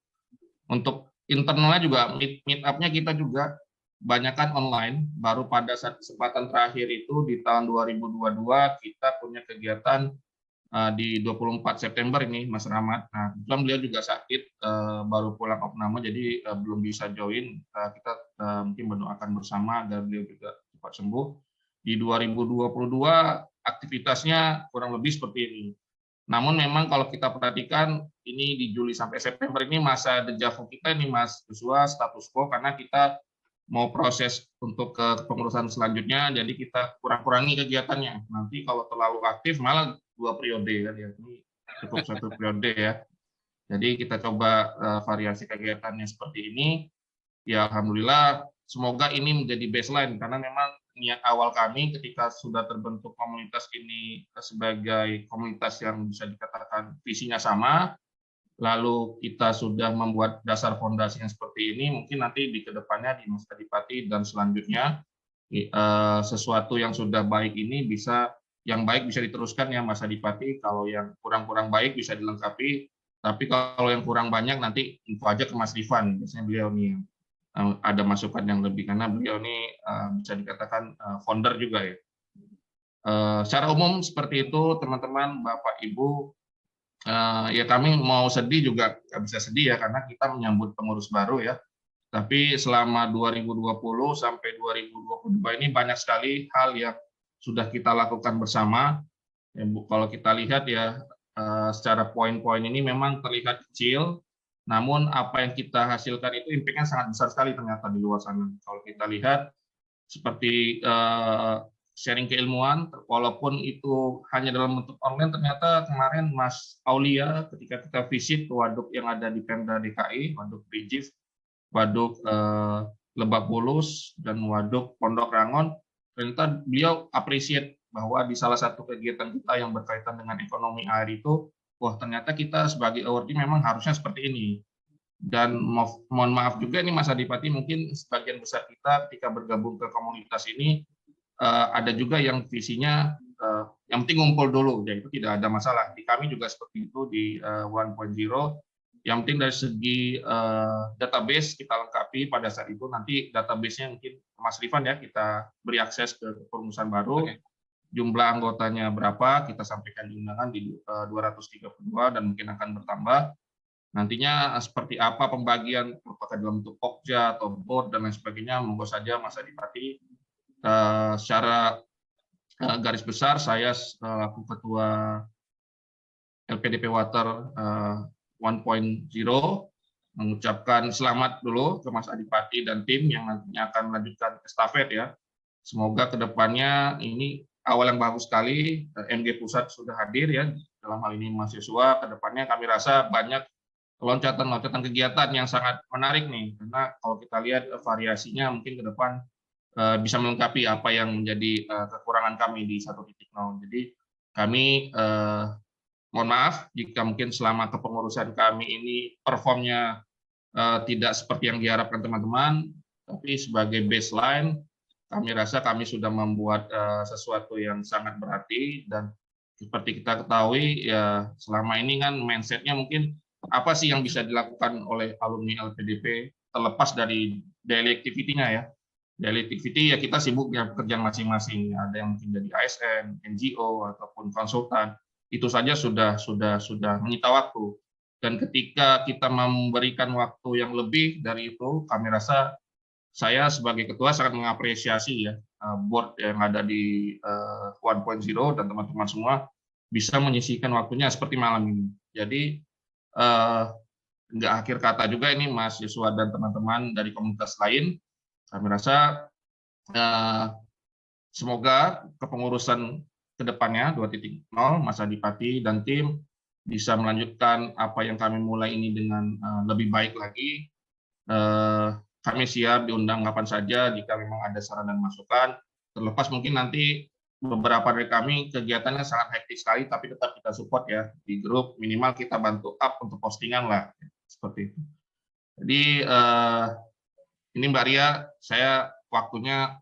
Untuk internalnya juga meet up-nya kita juga banyakkan online. Baru pada saat kesempatan terakhir itu di tahun 2022 kita punya kegiatan di 24 September ini Mas Rahmat. Nah, kebetulan beliau juga sakit, baru pulang opname, jadi belum bisa join. Kita mungkin mendoakan bersama agar beliau juga cepat sembuh. Di 2022 aktivitasnya kurang lebih seperti ini. Namun memang kalau kita perhatikan ini di Juli sampai September ini masa dejavu kita ini Mas Joshua, status quo, karena kita mau proses untuk ke pengurusan selanjutnya, jadi kita kurang-kurangi kegiatannya. Nanti kalau terlalu aktif malah 2 periode kan ya, ini cukup 1 periode ya. Jadi kita coba variasi kegiatannya seperti ini. Ya alhamdulillah, semoga ini menjadi baseline, karena memang niat awal kami ketika sudah terbentuk komunitas ini sebagai komunitas yang bisa dikatakan visinya sama, lalu kita sudah membuat dasar fondasi yang seperti ini, mungkin nanti di kedepannya di Mas Adipati dan selanjutnya sesuatu yang sudah baik ini bisa, yang baik bisa diteruskan ya Mas Adipati, kalau yang kurang-kurang baik bisa dilengkapi, tapi kalau yang kurang banyak nanti info aja ke Mas Rifan, biasanya beliau nih ada masukan yang lebih, karena beliau ini bisa dikatakan founder juga ya. Secara umum seperti itu teman-teman, Bapak Ibu, ya kami mau sedih juga nggak bisa sedih ya, karena kita menyambut pengurus baru ya. Tapi selama 2020 sampai 2022 ini banyak sekali hal yang sudah kita lakukan bersama. Ya, Bu, kalau kita lihat ya secara poin-poin ini memang terlihat kecil, namun apa yang kita hasilkan itu impact-nya sangat besar sekali ternyata di luar sana. Kalau kita lihat seperti sharing keilmuan, walaupun itu hanya dalam bentuk online, ternyata kemarin Mas Aulia ketika kita visit waduk yang ada di Pemda DKI, waduk Bijif, waduk Lebak Bulus, dan waduk Pondok Rangon, ternyata beliau appreciate bahwa di salah satu kegiatan kita yang berkaitan dengan ekonomi air itu, wah ternyata kita sebagai awardee memang harusnya seperti ini. Dan mohon maaf juga ini Mas Adipati, mungkin sebagian besar kita ketika bergabung ke komunitas ini ada juga yang visinya yang penting ngumpul dulu, ya itu tidak ada masalah. Di kami juga seperti itu di 1.0. Yang penting dari segi database kita lengkapi pada saat itu, nanti database-nya mungkin Mas Rifan ya, kita beri akses ke pengurusan baru. Okay. Jumlah anggotanya berapa, kita sampaikan di undangan di 232 dan mungkin akan bertambah. Nantinya seperti apa pembagian, apakah dalam bentuk pokja atau board dan lain sebagainya, monggo saja Mas Adipati. Secara garis besar saya selaku Ketua LPDP Water 1.0 mengucapkan selamat dulu ke Mas Adipati dan tim yang nantinya akan melanjutkan estafet ya. Semoga kedepannya ini awal yang bagus sekali, MG Pusat sudah hadir ya, dalam hal ini mahasiswa, kedepannya kami rasa banyak loncatan-loncatan kegiatan yang sangat menarik nih, karena kalau kita lihat variasinya mungkin ke depan bisa melengkapi apa yang menjadi kekurangan kami di 1.0. Jadi kami mohon maaf jika mungkin selama kepengurusan kami ini performnya tidak seperti yang diharapkan teman-teman, tapi sebagai baseline kami rasa kami sudah membuat sesuatu yang sangat berarti. Dan seperti kita ketahui ya, selama ini kan mindsetnya mungkin apa sih yang bisa dilakukan oleh alumni LPDP terlepas dari daily activity-nya ya. Daily activity ya kita sibuk dengan pekerjaan masing-masing. Ada yang mungkin jadi ASN, NGO ataupun konsultan. Itu saja sudah menyita waktu. Dan ketika kita memberikan waktu yang lebih dari itu, kami rasa saya sebagai ketua sangat mengapresiasi ya board yang ada di 1.0 dan teman-teman semua bisa menyisihkan waktunya seperti malam ini. Jadi nggak akhir kata juga ini Mas Joshua dan teman-teman dari komunitas lain. Kami rasa semoga kepengurusan kedepannya 2.0 Mas Adipati dan tim bisa melanjutkan apa yang kami mulai ini dengan lebih baik lagi. Kami siap diundang kapan saja jika memang ada saran dan masukan. Terlepas mungkin nanti beberapa dari kami kegiatannya sangat hektik sekali, tapi tetap kita support ya di grup, minimal kita bantu up untuk postingan lah, seperti itu. Jadi ini Mbak Ria, saya waktunya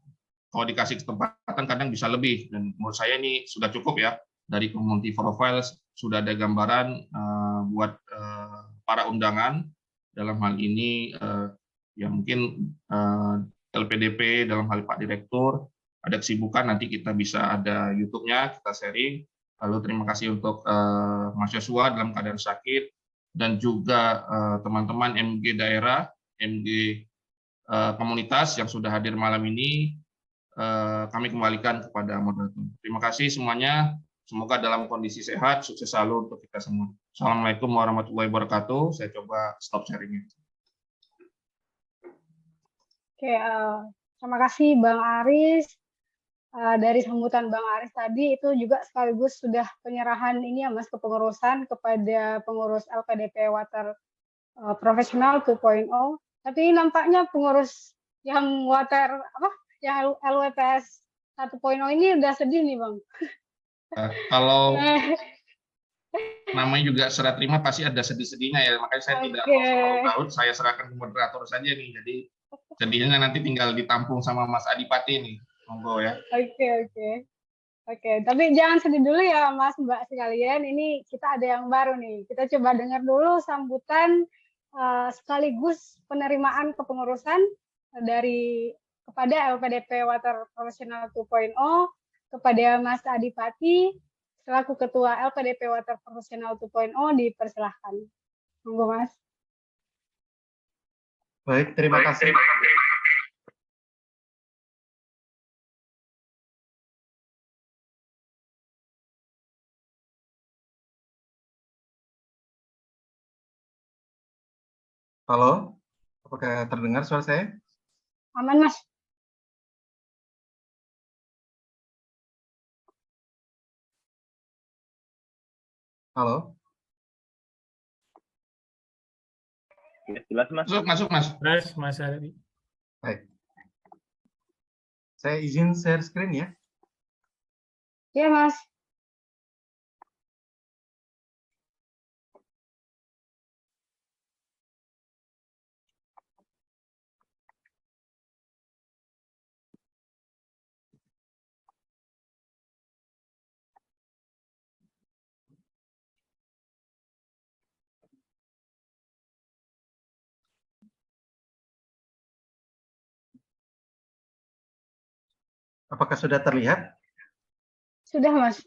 kalau dikasih kesempatan kadang bisa lebih, dan menurut saya ini sudah cukup ya. Dari community profile sudah ada gambaran buat para undangan dalam hal ini. Ya mungkin LPDP dalam hal Pak Direktur, ada kesibukan nanti kita bisa ada YouTube-nya, kita sharing. Lalu terima kasih untuk Mas Joshua dalam keadaan sakit, dan juga teman-teman MG daerah, MG komunitas yang sudah hadir malam ini. Kami kembalikan kepada moderator. Terima kasih semuanya. semoga dalam kondisi sehat, sukses selalu untuk kita semua. Assalamualaikum warahmatullahi wabarakatuh. Saya coba stop sharingnya. Oke, terima kasih Bang Aris. Dari sambutan Bang Aris tadi itu juga sekaligus sudah penyerahan ini ya Mas kepengurusan kepada pengurus LPDP Water Profesional 2.0. Tapi nampaknya pengurus yang water yang LWPS 1.0 ini udah sedih nih Bang. Kalau namanya juga serah terima pasti ada sedih-sedihnya ya, makanya saya tidak mau tahu, saya serahkan ke moderator saja nih. Jadi sedihnya nanti tinggal ditampung sama Mas Adipati nih, monggo ya. Oke. Tapi jangan sedih dulu ya Mas Mbak sekalian. Ini kita ada yang baru nih. Kita coba dengar dulu sambutan sekaligus penerimaan kepengurusan dari kepada LPDP Water Professional 2.0 kepada Mas Adipati selaku Ketua LPDP Water Professional 2.0 dipersilahkan. Monggo Mas. Baik, terima kasih. Halo, apakah terdengar suara saya? Aman Mas. Halo. Jelas Mas. Masuk Mas. Mas Adi. Baik. Saya izin share screen ya. Iya Mas. Apakah sudah terlihat? Sudah Mas.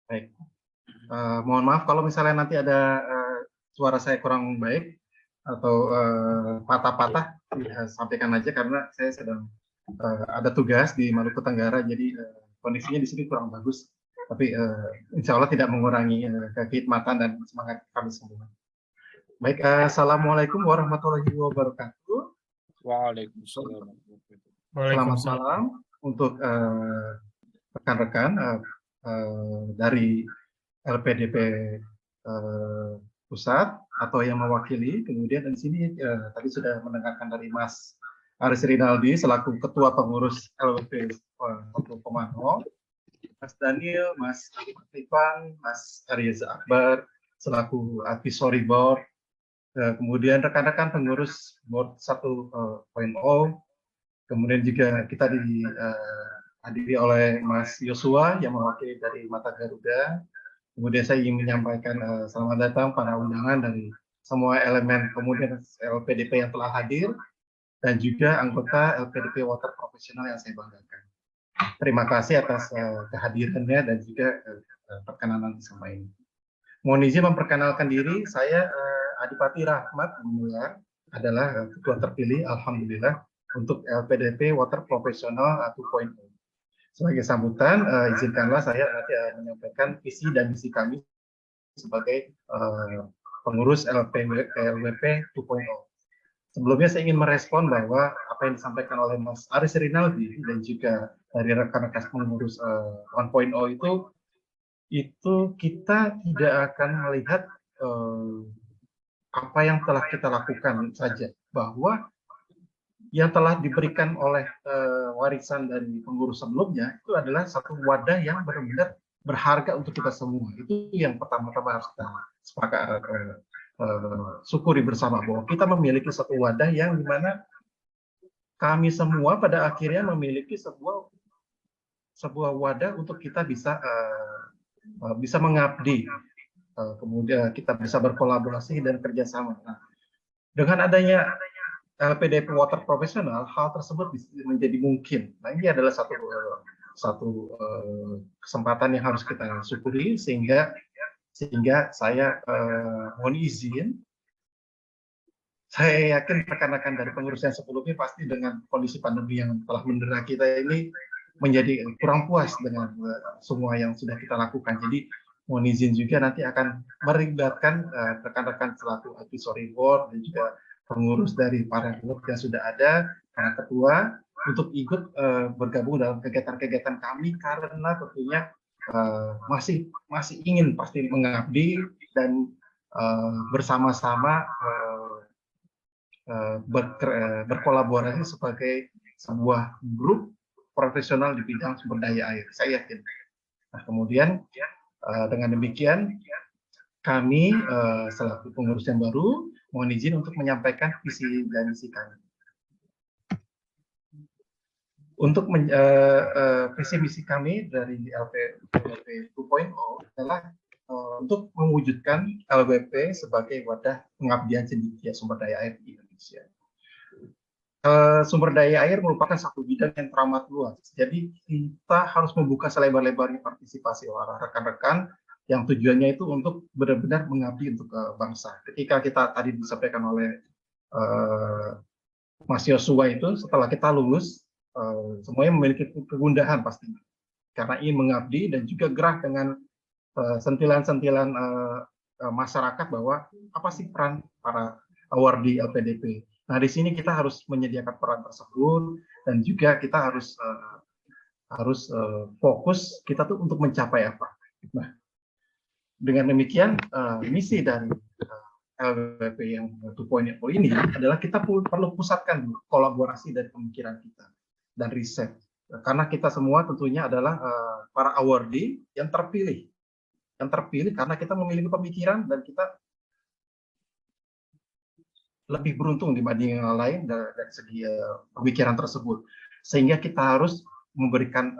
Baik. Mohon maaf kalau misalnya nanti ada suara saya kurang baik atau patah-patah, sampaikan aja karena saya sedang ada tugas di Maluku Tenggara, jadi kondisinya di sini kurang bagus. Tapi insya Allah tidak mengurangi kekhidmatan dan semangat kami semua. Baik, Assalamualaikum warahmatullahi wabarakatuh. Waalaikumsalam. Selamat malam untuk rekan-rekan dari LPDP pusat atau yang mewakili. Kemudian di sini tadi sudah mendengarkan dari Mas Aris Rinaldi selaku Ketua Pengurus LWP 1.0, Mas Daniel, Mas Rifan, Mas Ariza Akbar selaku advisory board, kemudian rekan-rekan pengurus board 1.0. Kemudian juga kita dihadiri oleh Mas Yosua yang mewakili dari Mata Garuda. Kemudian saya ingin menyampaikan selamat datang para undangan dari semua elemen kemudian LPDP yang telah hadir dan juga anggota LPDP Water Profesional yang saya banggakan. Terima kasih atas kehadirannya dan juga perkenalan bersama ini. Mohon izin memperkenalkan diri, saya Adipati Rahmat Gumilar, adalah ketua terpilih, alhamdulillah, untuk LPDP Water Profesional 2.0. Sebagai sambutan, izinkanlah saya nanti menyampaikan visi dan misi kami sebagai pengurus LWP 2.0. Sebelumnya saya ingin merespon bahwa apa yang disampaikan oleh Mas Aris Rinaldi dan juga dari rekan-rekan pengurus 1.0 itu kita tidak akan melihat apa yang telah kita lakukan saja, bahwa yang telah diberikan oleh warisan dari pengurus sebelumnya itu adalah satu wadah yang benar-benar berharga untuk kita semua. Itu yang pertama-tama harus kita sepakat syukuri bersama, bahwa kita memiliki satu wadah yang dimana kami semua pada akhirnya memiliki sebuah wadah untuk kita bisa mengabdi, kemudian kita bisa berkolaborasi dan kerjasama. Nah, dengan adanya LPDP Water Profesional, hal tersebut menjadi mungkin. Nah, ini adalah satu kesempatan yang harus kita syukuri, sehingga saya mohon izin, saya yakin rekan-rekan dari pengurus yang sebelumnya pasti dengan kondisi pandemi yang telah mendera kita ini menjadi kurang puas dengan semua yang sudah kita lakukan. Jadi mohon izin juga nanti akan melibatkan rekan-rekan selaku advisory board dan juga pengurus dari para klub yang sudah ada, para ketua, untuk ikut bergabung dalam kegiatan-kegiatan kami karena tentunya masih ingin pasti mengabdi dan bersama-sama berkolaborasi sebagai sebuah grup profesional di bidang sumber daya air. Saya yakin. Nah, kemudian dengan demikian kami selaku pengurus yang baru mohon izin untuk menyampaikan visi dan misi kami. Untuk visi misi kami dari LPWP 2.0 adalah untuk mewujudkan LWP sebagai wadah pengabdian cendekia sumber daya air di Indonesia. Sumber daya air merupakan satu bidang yang teramat luas. Jadi kita harus membuka selebar-lebarnya partisipasi para rekan-rekan yang tujuannya itu untuk benar-benar mengabdi untuk bangsa. Ketika kita tadi disampaikan oleh Mas Yosua itu, setelah kita lulus, semuanya memiliki kegundahan pastinya. Karena ingin mengabdi dan juga gerah dengan sentilan-sentilan masyarakat bahwa apa sih peran para awardee LPDP. Nah, di sini kita harus menyediakan peran tersebut dan juga kita harus fokus kita tuh untuk mencapai apa. Nah, dengan demikian misi dari LWP yang 2.0 ini adalah kita perlu pusatkan kolaborasi dari pemikiran kita dan riset. Karena kita semua tentunya adalah para awardee yang terpilih karena kita memiliki pemikiran dan kita lebih beruntung dibanding yang lain dari segi pemikiran tersebut, sehingga kita harus memberikan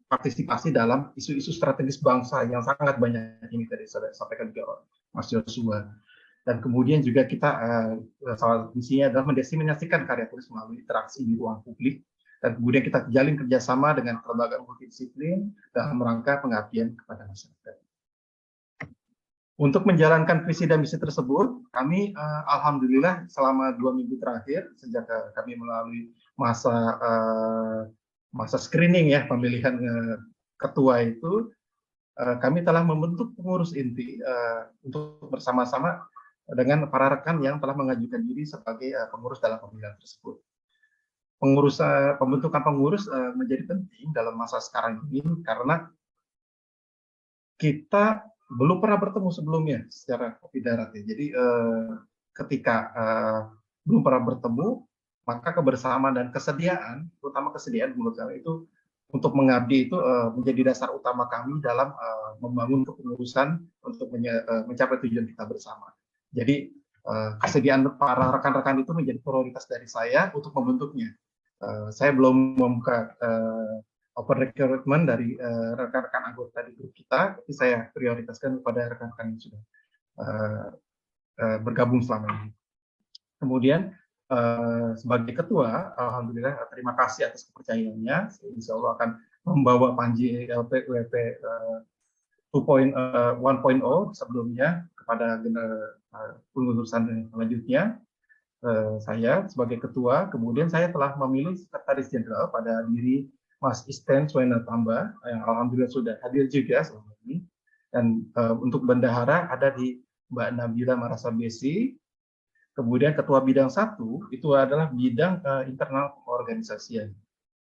partisipasi dalam isu-isu strategis bangsa yang sangat banyak ini tadi saya sampaikan juga Mas Yosua. Dan kemudian juga kita salah misinya adalah mendiseminasikan karya tulis melalui interaksi di ruang publik, dan kemudian kita jalin kerjasama dengan lembaga multidisiplin dalam rangka pengabdian kepada masyarakat. Untuk menjalankan visi dan misi tersebut, kami alhamdulillah selama 2 minggu terakhir sejak kami melalui masa screening ya pemilihan ketua itu, kami telah membentuk pengurus inti untuk bersama-sama dengan para rekan yang telah mengajukan diri sebagai pengurus dalam pemilihan tersebut. Pembentukan pengurus menjadi penting dalam masa sekarang ini karena kita belum pernah bertemu sebelumnya secara kopi darat ya. Jadi ketika belum pernah bertemu, maka kebersamaan dan kesediaan, terutama kesediaan menurut kami itu untuk mengabdi itu menjadi dasar utama kami dalam membangun kepengurusan untuk mencapai tujuan kita bersama. Jadi kesediaan para rekan-rekan itu menjadi prioritas dari saya untuk membentuknya. Saya belum membuka open recruitment dari rekan-rekan anggota di grup kita, tapi saya prioritaskan kepada rekan-rekan yang sudah bergabung selama ini. Kemudian sebagai ketua, alhamdulillah terima kasih atas kepercayaannya. Insya Allah akan membawa Panji LPWP 1.0 sebelumnya kepada pengurusan selanjutnya. Saya sebagai ketua, kemudian saya telah memilih sekretaris jenderal pada diri Mas Isten Suena Tamba, yang alhamdulillah sudah hadir juga selama ini. Dan untuk bendahara ada di Mbak Nabila Marasabesi. Kemudian ketua bidang 1 itu adalah bidang internal organisasian.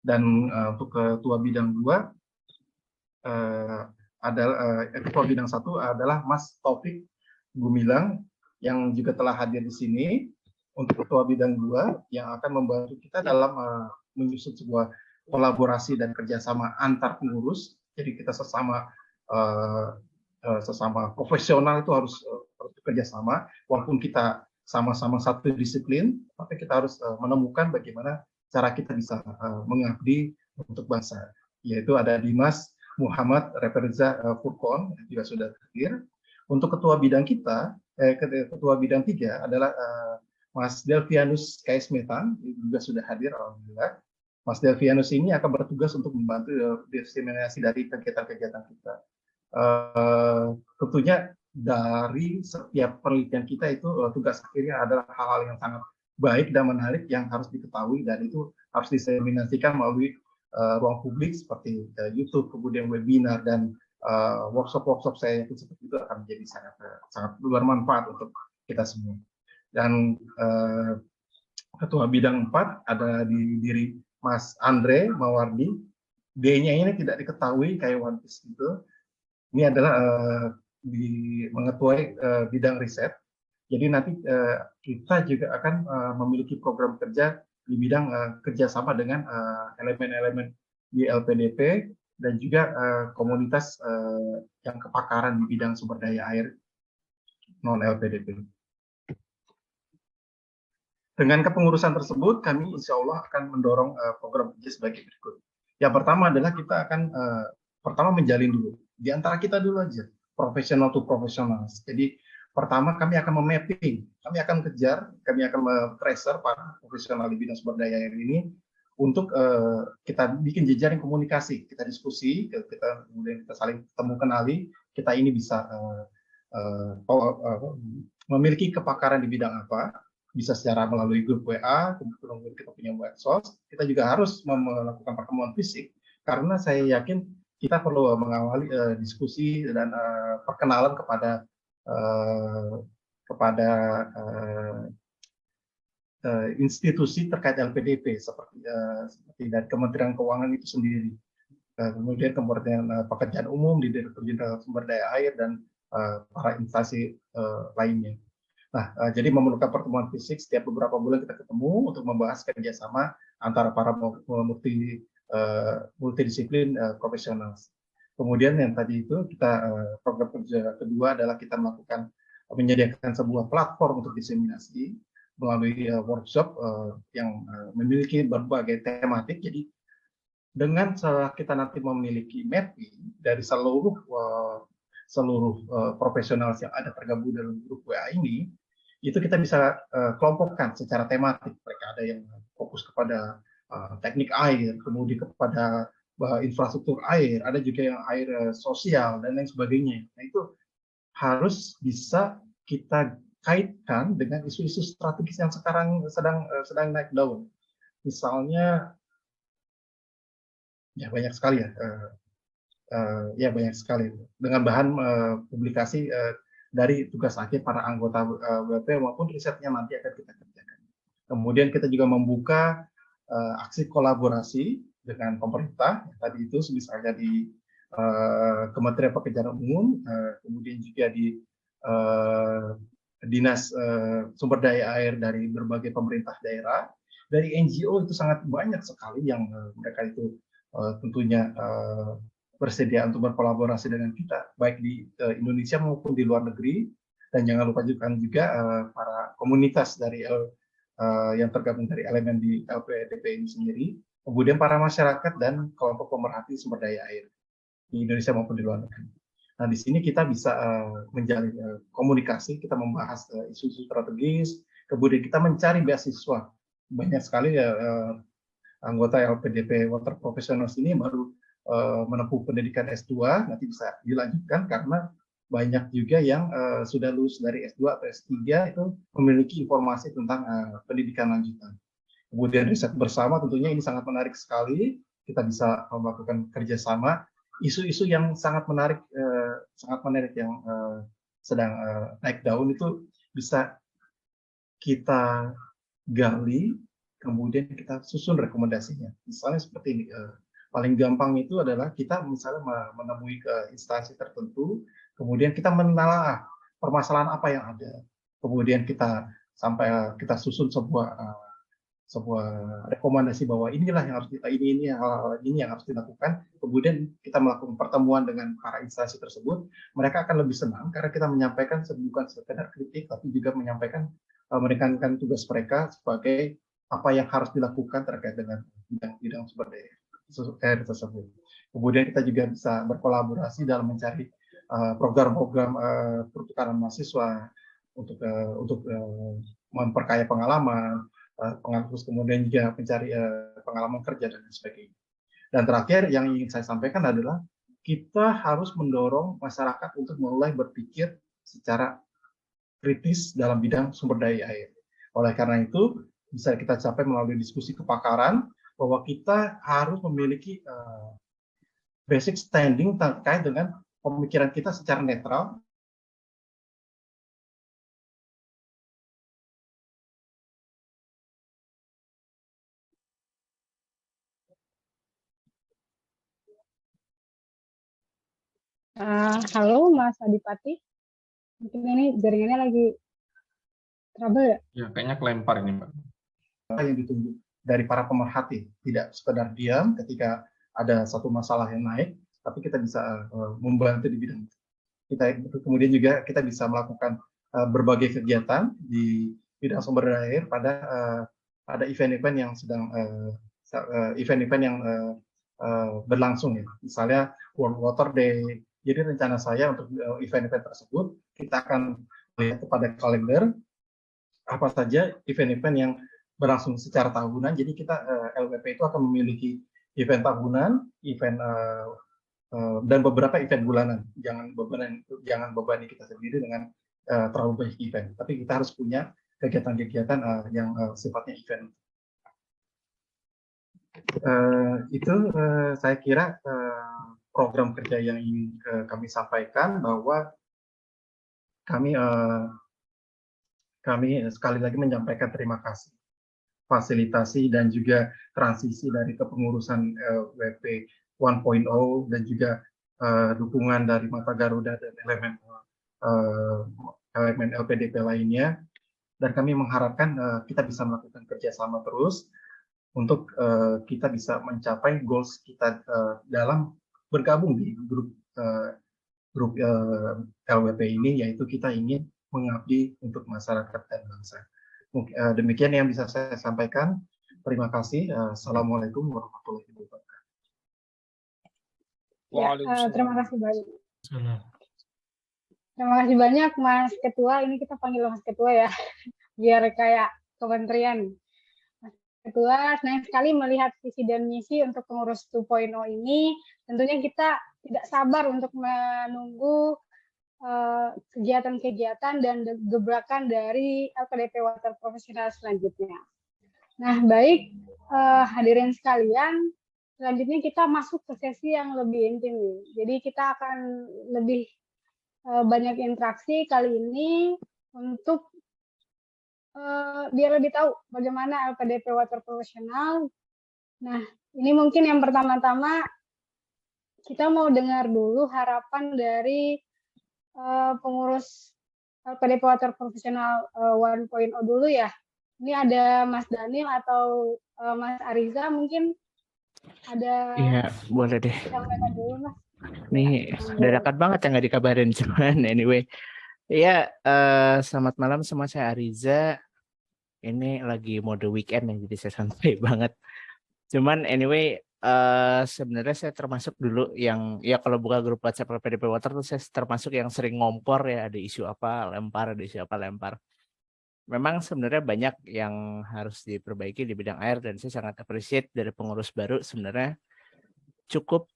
Dan untuk ketua bidang 2 adalah ketua bidang 1 adalah Mas Taufik Gumilang yang juga telah hadir di sini. Untuk ketua bidang 2 yang akan membantu kita dalam menyusun sebuah kolaborasi dan kerjasama antar pengurus. Jadi kita sesama profesional itu harus bekerjasama, walaupun kita sama-sama satu disiplin, tapi kita harus menemukan bagaimana cara kita bisa mengabdi untuk bangsa. Yaitu ada Dimas Muhammad Reperza Furkon yang juga sudah hadir. Untuk ketua bidang kita, ketua bidang 3 adalah Mas Delvianus Kaismetan, juga sudah hadir alhamdulillah. Mas Delvianus ini akan bertugas untuk membantu diseminasi dari kegiatan-kegiatan kita. Tentunya dari setiap penelitian kita itu tugas akhirnya adalah hal-hal yang sangat baik dan menarik yang harus diketahui, dan itu harus diseminasikan melalui ruang publik seperti YouTube, kemudian webinar, dan workshop-workshop saya itu seperti itu akan menjadi sangat bermanfaat untuk kita semua. Dan ketua bidang 4 ada di diri Mas Andre Mawardi. D-nya ini tidak diketahui kayak One Piece gitu. Ini adalah mengetuai bidang riset. Jadi nanti kita juga akan memiliki program kerja di bidang kerjasama dengan elemen-elemen di LPDP dan juga komunitas yang kepakaran di bidang sumber daya air non-LPDP. Dengan kepengurusan tersebut, kami insya Allah akan mendorong program kerja sebagai berikut. Yang pertama adalah kita akan pertama menjalin dulu, di antara kita dulu aja, profesional to profesional. Jadi pertama kami akan memapping, kami akan kejar, kami akan tracer para profesional di bidang sumber daya air ini untuk kita bikin jejaring komunikasi, kita diskusi, kemudian kita saling ketemu kenali, kita ini bisa memiliki kepakaran di bidang apa, bisa secara melalui grup WA, kemudian kita punya medsos, kita juga harus melakukan pertemuan fisik, karena saya yakin kita perlu mengawali diskusi dan perkenalan kepada institusi terkait LPDP seperti dari Kementerian Keuangan itu sendiri, kemudian Pekerjaan Umum di Direktur Jenderal Sumber Daya Air dan para instansi lainnya. Nah, jadi memerlukan pertemuan fisik setiap beberapa bulan kita ketemu untuk membahas kerjasama antara para multidisiplin profesional. Kemudian yang tadi itu kita program kerja kedua adalah kita menyediakan sebuah platform untuk diseminasi melalui workshop yang memiliki berbagai tematik. Jadi dengan kita nanti memiliki mapping dari seluruh profesional yang ada tergabung dalam grup WA ini, itu kita bisa kelompokkan secara tematik. Mereka ada yang fokus kepada teknik air, kemudian kepada infrastruktur air, ada juga yang air sosial dan lain sebagainya. Nah, itu harus bisa kita kaitkan dengan isu-isu strategis yang sekarang sedang naik daun. Misalnya, ya banyak sekali ya, banyak sekali dengan bahan publikasi dari tugas akhir para anggota WP maupun risetnya nanti akan kita kerjakan. Kemudian kita juga membuka aksi kolaborasi dengan pemerintah, tadi itu misalnya di Kementerian Pekerjaan Umum, kemudian juga di Dinas Sumber Daya Air dari berbagai pemerintah daerah, dari NGO itu sangat banyak sekali yang mereka itu tentunya bersedia untuk berkolaborasi dengan kita, baik di Indonesia maupun di luar negeri. Dan jangan lupa juga para komunitas dari yang tergabung dari elemen di LPDP ini sendiri, kemudian para masyarakat dan kelompok pemerhati sumber daya air di Indonesia maupun di luar negeri. Nah, di sini kita bisa menjalin komunikasi, kita membahas isu-isu strategis, kemudian kita mencari beasiswa. Banyak sekali anggota LPDP Water Professionals ini baru menempuh pendidikan S2, nanti bisa dilanjutkan karena banyak juga yang sudah lulus dari S2 atau S3 itu memiliki informasi tentang pendidikan lanjutan. Kemudian riset bersama tentunya ini sangat menarik sekali, kita bisa melakukan kerjasama, isu-isu yang sangat menarik yang sedang naik daun itu bisa kita gali, kemudian kita susun rekomendasinya. Misalnya seperti ini, paling gampang itu adalah kita misalnya menemui ke instansi tertentu, kemudian kita menelaah permasalahan apa yang ada, kemudian kita susun sebuah rekomendasi bahwa inilah yang harus hal-hal ini yang harus dilakukan. Kemudian kita melakukan pertemuan dengan para instansi tersebut, mereka akan lebih senang karena kita menyampaikan bukan sekedar kritik, tapi juga menyampaikan menekankan tugas mereka sebagai apa yang harus dilakukan terkait dengan bidang sumber daya air tersebut. Kemudian kita juga bisa berkolaborasi dalam mencari program-program pertukaran mahasiswa untuk memperkaya pengalaman, terus kemudian juga mencari pengalaman kerja dan sebagainya. Dan terakhir yang ingin saya sampaikan adalah kita harus mendorong masyarakat untuk mulai berpikir secara kritis dalam bidang sumber daya air. Oleh karena itu, bisa kita capai melalui diskusi kepakaran bahwa kita harus memiliki basic standing terkait dengan pemikiran kita secara netral. Halo Mas Adipati, mungkin ini jaringannya lagi trouble ya? Ya, kayaknya kelempar ini, Mbak. Yang ditunggu dari para pemerhati, tidak sekedar diam ketika ada satu masalah yang naik, tapi kita bisa membantu di bidang itu. Kemudian juga kita bisa melakukan berbagai kegiatan di bidang sumber daya air pada event-event yang sedang berlangsung ya. Misalnya World Water Day. Jadi rencana saya untuk event-event tersebut kita akan lihat kepada kalender apa saja event-event yang berlangsung secara tahunan. Jadi kita LWP itu akan memiliki event tahunan, event dan beberapa event bulanan. Jangan bebani kita sendiri dengan terlalu banyak event. Tapi kita harus punya kegiatan-kegiatan yang sifatnya event. Itu saya kira program kerja yang ingin kami sampaikan, bahwa kami sekali lagi menyampaikan terima kasih fasilitasi dan juga transisi dari kepengurusan WP 1.0 dan juga dukungan dari Mata Garuda dan elemen LPDP lainnya, dan kami mengharapkan kita bisa melakukan kerjasama terus untuk kita bisa mencapai goals kita dalam bergabung di grup LWP ini, yaitu kita ingin mengabdi untuk masyarakat dan bangsa. Demikian yang bisa saya sampaikan. Terima kasih. Assalamualaikum warahmatullahi wabarakatuh. Terima kasih banyak. Terima kasih banyak Mas Ketua. Ini kita panggil Mas Ketua ya, biar kayak kementerian. Mas Ketua, senang sekali melihat visi dan misi untuk pengurus 2.0 ini. Tentunya kita tidak sabar untuk menunggu kegiatan-kegiatan dan gebrakan dari LPDP Water Profesional selanjutnya. Nah, baik hadirin sekalian, selanjutnya kita masuk ke sesi yang lebih intim nih. Jadi kita akan lebih banyak interaksi kali ini untuk biar lebih tahu bagaimana LPDP Water Profesional. Nah, ini mungkin yang pertama-tama kita mau dengar dulu harapan dari pengurus LPDP Water Profesional 1.0 dulu ya. Ini ada Mas Daniel atau Mas Ariza mungkin ada. Iya, boleh deh. Sampaikan dulu Mas. Nih dadakan banget ya nggak dikabarin, cuman anyway. Iya, selamat malam semua, saya Ariza. Ini lagi mode weekend ya, jadi saya santai banget. Cuman anyway, sebenarnya saya termasuk dulu yang, ya kalau buka grup WhatsApp LPDP Water tuh saya termasuk yang sering ngompor ya, ada isu apa lempar, ada isu apa lempar. Memang sebenarnya banyak yang harus diperbaiki di bidang air, dan saya sangat appreciate dari pengurus baru sebenarnya cukup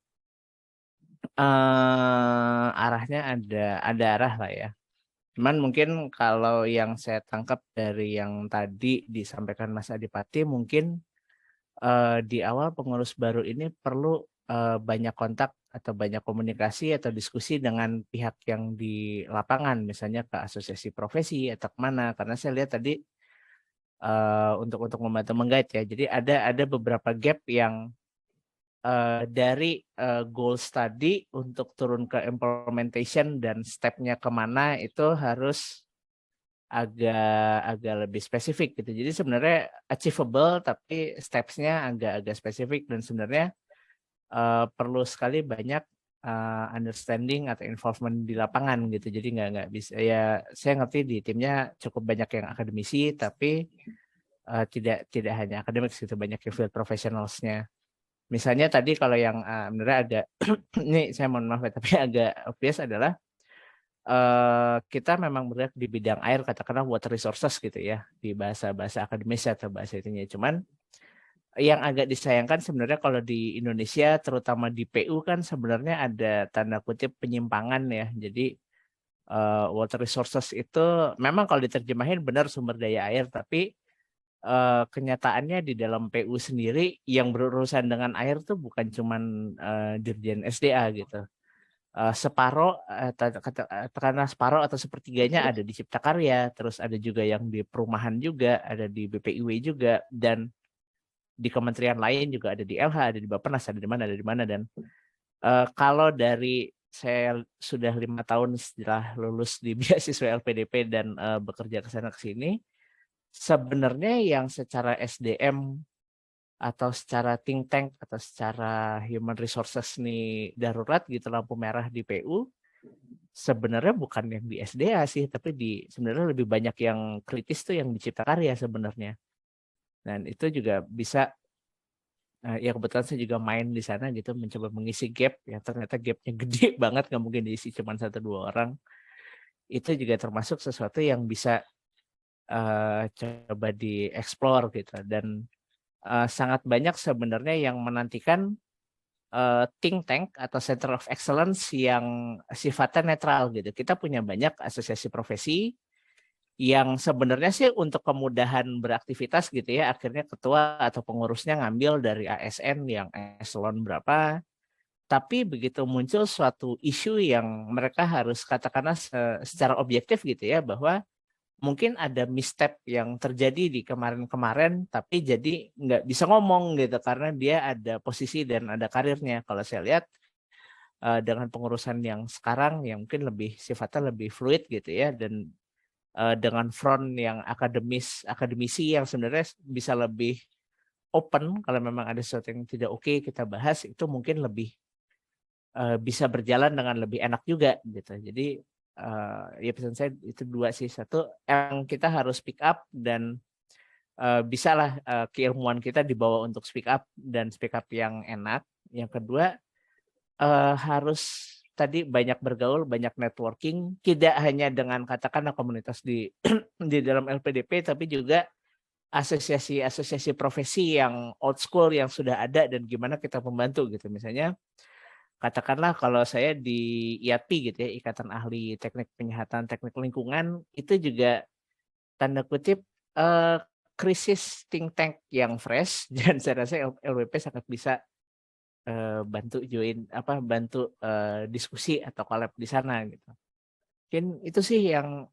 arahnya ada arah lah ya. Cuman mungkin kalau yang saya tangkap dari yang tadi disampaikan Mas Adipati, mungkin di awal pengurus baru ini perlu banyak kontak atau banyak komunikasi atau diskusi dengan pihak yang di lapangan, misalnya ke asosiasi profesi atau kemana, karena saya lihat tadi untuk membantu meng-guide ya. Jadi ada beberapa gap yang dari goal study untuk turun ke implementation dan stepnya kemana itu harus agak lebih spesifik gitu. Jadi sebenarnya achievable tapi steps-nya agak spesifik, dan sebenarnya perlu sekali banyak understanding atau involvement di lapangan gitu. Jadi nggak bisa ya, saya ngerti di timnya cukup banyak yang akademisi tapi tidak hanya akademik gitu, banyak yang field professionals-nya. Misalnya tadi kalau yang sebenarnya agak ini saya mohon maaf ya, tapi agak obvious adalah kita memang bergerak di bidang air, katakanlah water resources gitu ya, di bahasa akademis atau bahasa itunya. Cuman yang agak disayangkan sebenarnya kalau di Indonesia, terutama di PU kan sebenarnya ada tanda kutip penyimpangan ya. Jadi water resources itu memang kalau diterjemahin benar sumber daya air, tapi kenyataannya di dalam PU sendiri yang berurusan dengan air tuh bukan cuman Dirjen SDA gitu. Separuh karena separuh atau sepertiganya ada di Cipta Karya, terus ada juga yang di perumahan juga, ada di BPIW juga, dan di kementerian lain juga ada di LH, ada di Bappenas, ada di mana dan kalau dari saya sudah 5 tahun setelah lulus di beasiswa LPDP dan bekerja ke sana ke sini, sebenarnya yang secara SDM atau secara think tank atau secara human resources nih darurat gitu lampu merah di PU sebenarnya bukan yang di SDA sih, tapi sebenarnya lebih banyak yang kritis tuh yang di Cipta Karya sebenarnya. Dan itu juga bisa ya kebetulan saya juga main di sana gitu, mencoba mengisi gap ya, ternyata gapnya gede banget, nggak mungkin diisi cuma 1-2 orang. Itu juga termasuk sesuatu yang bisa coba dieksplor gitu, dan sangat banyak sebenarnya yang menantikan think tank atau center of excellence yang sifatnya netral gitu. Kita punya banyak asosiasi profesi yang sebenarnya sih untuk kemudahan beraktivitas gitu ya, akhirnya ketua atau pengurusnya ngambil dari ASN yang eselon berapa, tapi begitu muncul suatu isu yang mereka harus katakanlah secara objektif gitu ya, bahwa mungkin ada misstep yang terjadi di kemarin-kemarin, tapi jadi nggak bisa ngomong gitu karena dia ada posisi dan ada karirnya. Kalau saya lihat dengan pengurusan yang sekarang yang mungkin lebih sifatnya lebih fluid gitu ya, dan dengan front yang akademisi yang sebenarnya bisa lebih open, kalau memang ada sesuatu yang tidak oke kita bahas, itu mungkin lebih bisa berjalan dengan lebih enak juga gitu. Jadi ya pesan saya itu 2 sih. Satu, yang kita harus speak up dan bisalah keilmuan kita dibawa untuk speak up dan speak up yang enak. Yang kedua, harus tadi banyak bergaul, banyak networking, tidak hanya dengan katakanlah komunitas di di dalam LPDP, tapi juga asosiasi-asosiasi profesi yang old school yang sudah ada dan gimana kita membantu gitu. Misalnya katakanlah kalau saya di IATPI gitu ya, Ikatan Ahli Teknik Penyihatan Teknik Lingkungan, itu juga tanda kutip krisis think tank yang fresh, dan saya rasa LWP sangat bisa bantu bantu diskusi atau collab di sana gitu. Mungkin itu sih yang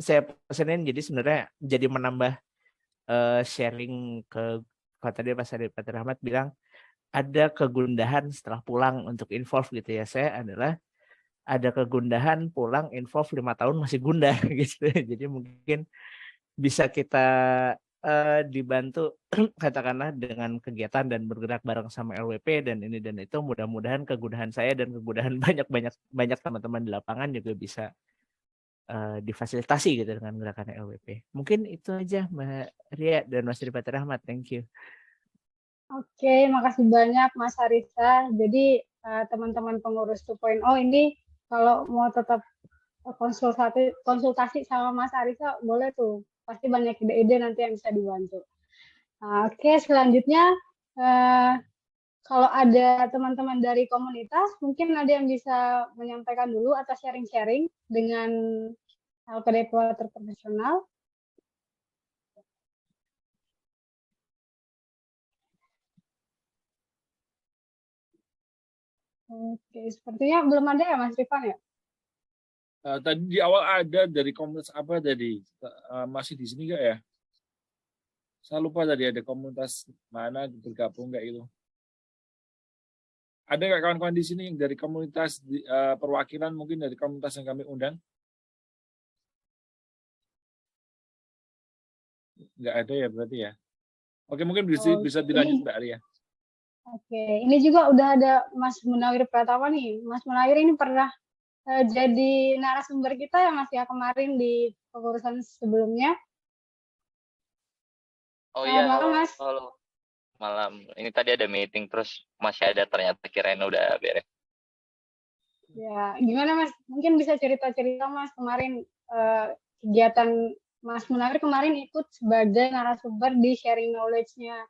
saya pesenin, jadi sebenarnya jadi menambah sharing ke kalau tadi Pak Rahmat bilang ada kegundahan setelah pulang untuk involve gitu ya. Saya adalah ada kegundahan pulang involve 5 tahun masih gundah gitu. Jadi mungkin bisa kita dibantu katakanlah dengan kegiatan dan bergerak bareng sama LWP dan ini dan itu, mudah-mudahan kegundahan saya dan kegundahan banyak teman-teman di lapangan juga bisa difasilitasi gitu dengan gerakan LWP. Mungkin itu aja Mbak Ria dan Mas Pak Rahmat. Thank you. Oke, makasih banyak Mas Arisa. Jadi teman-teman pengurus 2.0 ini kalau mau tetap konsultasi sama Mas Arisa boleh tuh. Pasti banyak ide-ide nanti yang bisa dibantu. Oke, selanjutnya kalau ada teman-teman dari komunitas, mungkin ada yang bisa menyampaikan dulu atau sharing-sharing dengan LPDP Water Profesional. Oke, sepertinya belum ada ya Mas Rifan ya? Tadi di awal ada dari komunitas apa tadi? Masih di sini nggak ya? Saya lupa tadi ada komunitas mana bergabung nggak itu. Ada nggak kawan-kawan di sini yang dari komunitas perwakilan mungkin dari komunitas yang kami undang? Nggak ada ya berarti ya. Oke, mungkin bisa dilanjut Mbak Arya. Oke, ini juga udah ada Mas Munawir Pratama nih. Mas Munawir ini pernah jadi narasumber kita ya Mas ya kemarin di pengurusan sebelumnya. Oh iya, malam Mas. halo. Malam. Ini tadi ada meeting terus masih ada, ternyata kirain udah beres. Ya, gimana Mas? Mungkin bisa cerita-cerita Mas kemarin kegiatan Mas Munawir kemarin ikut sebagai narasumber di sharing knowledge-nya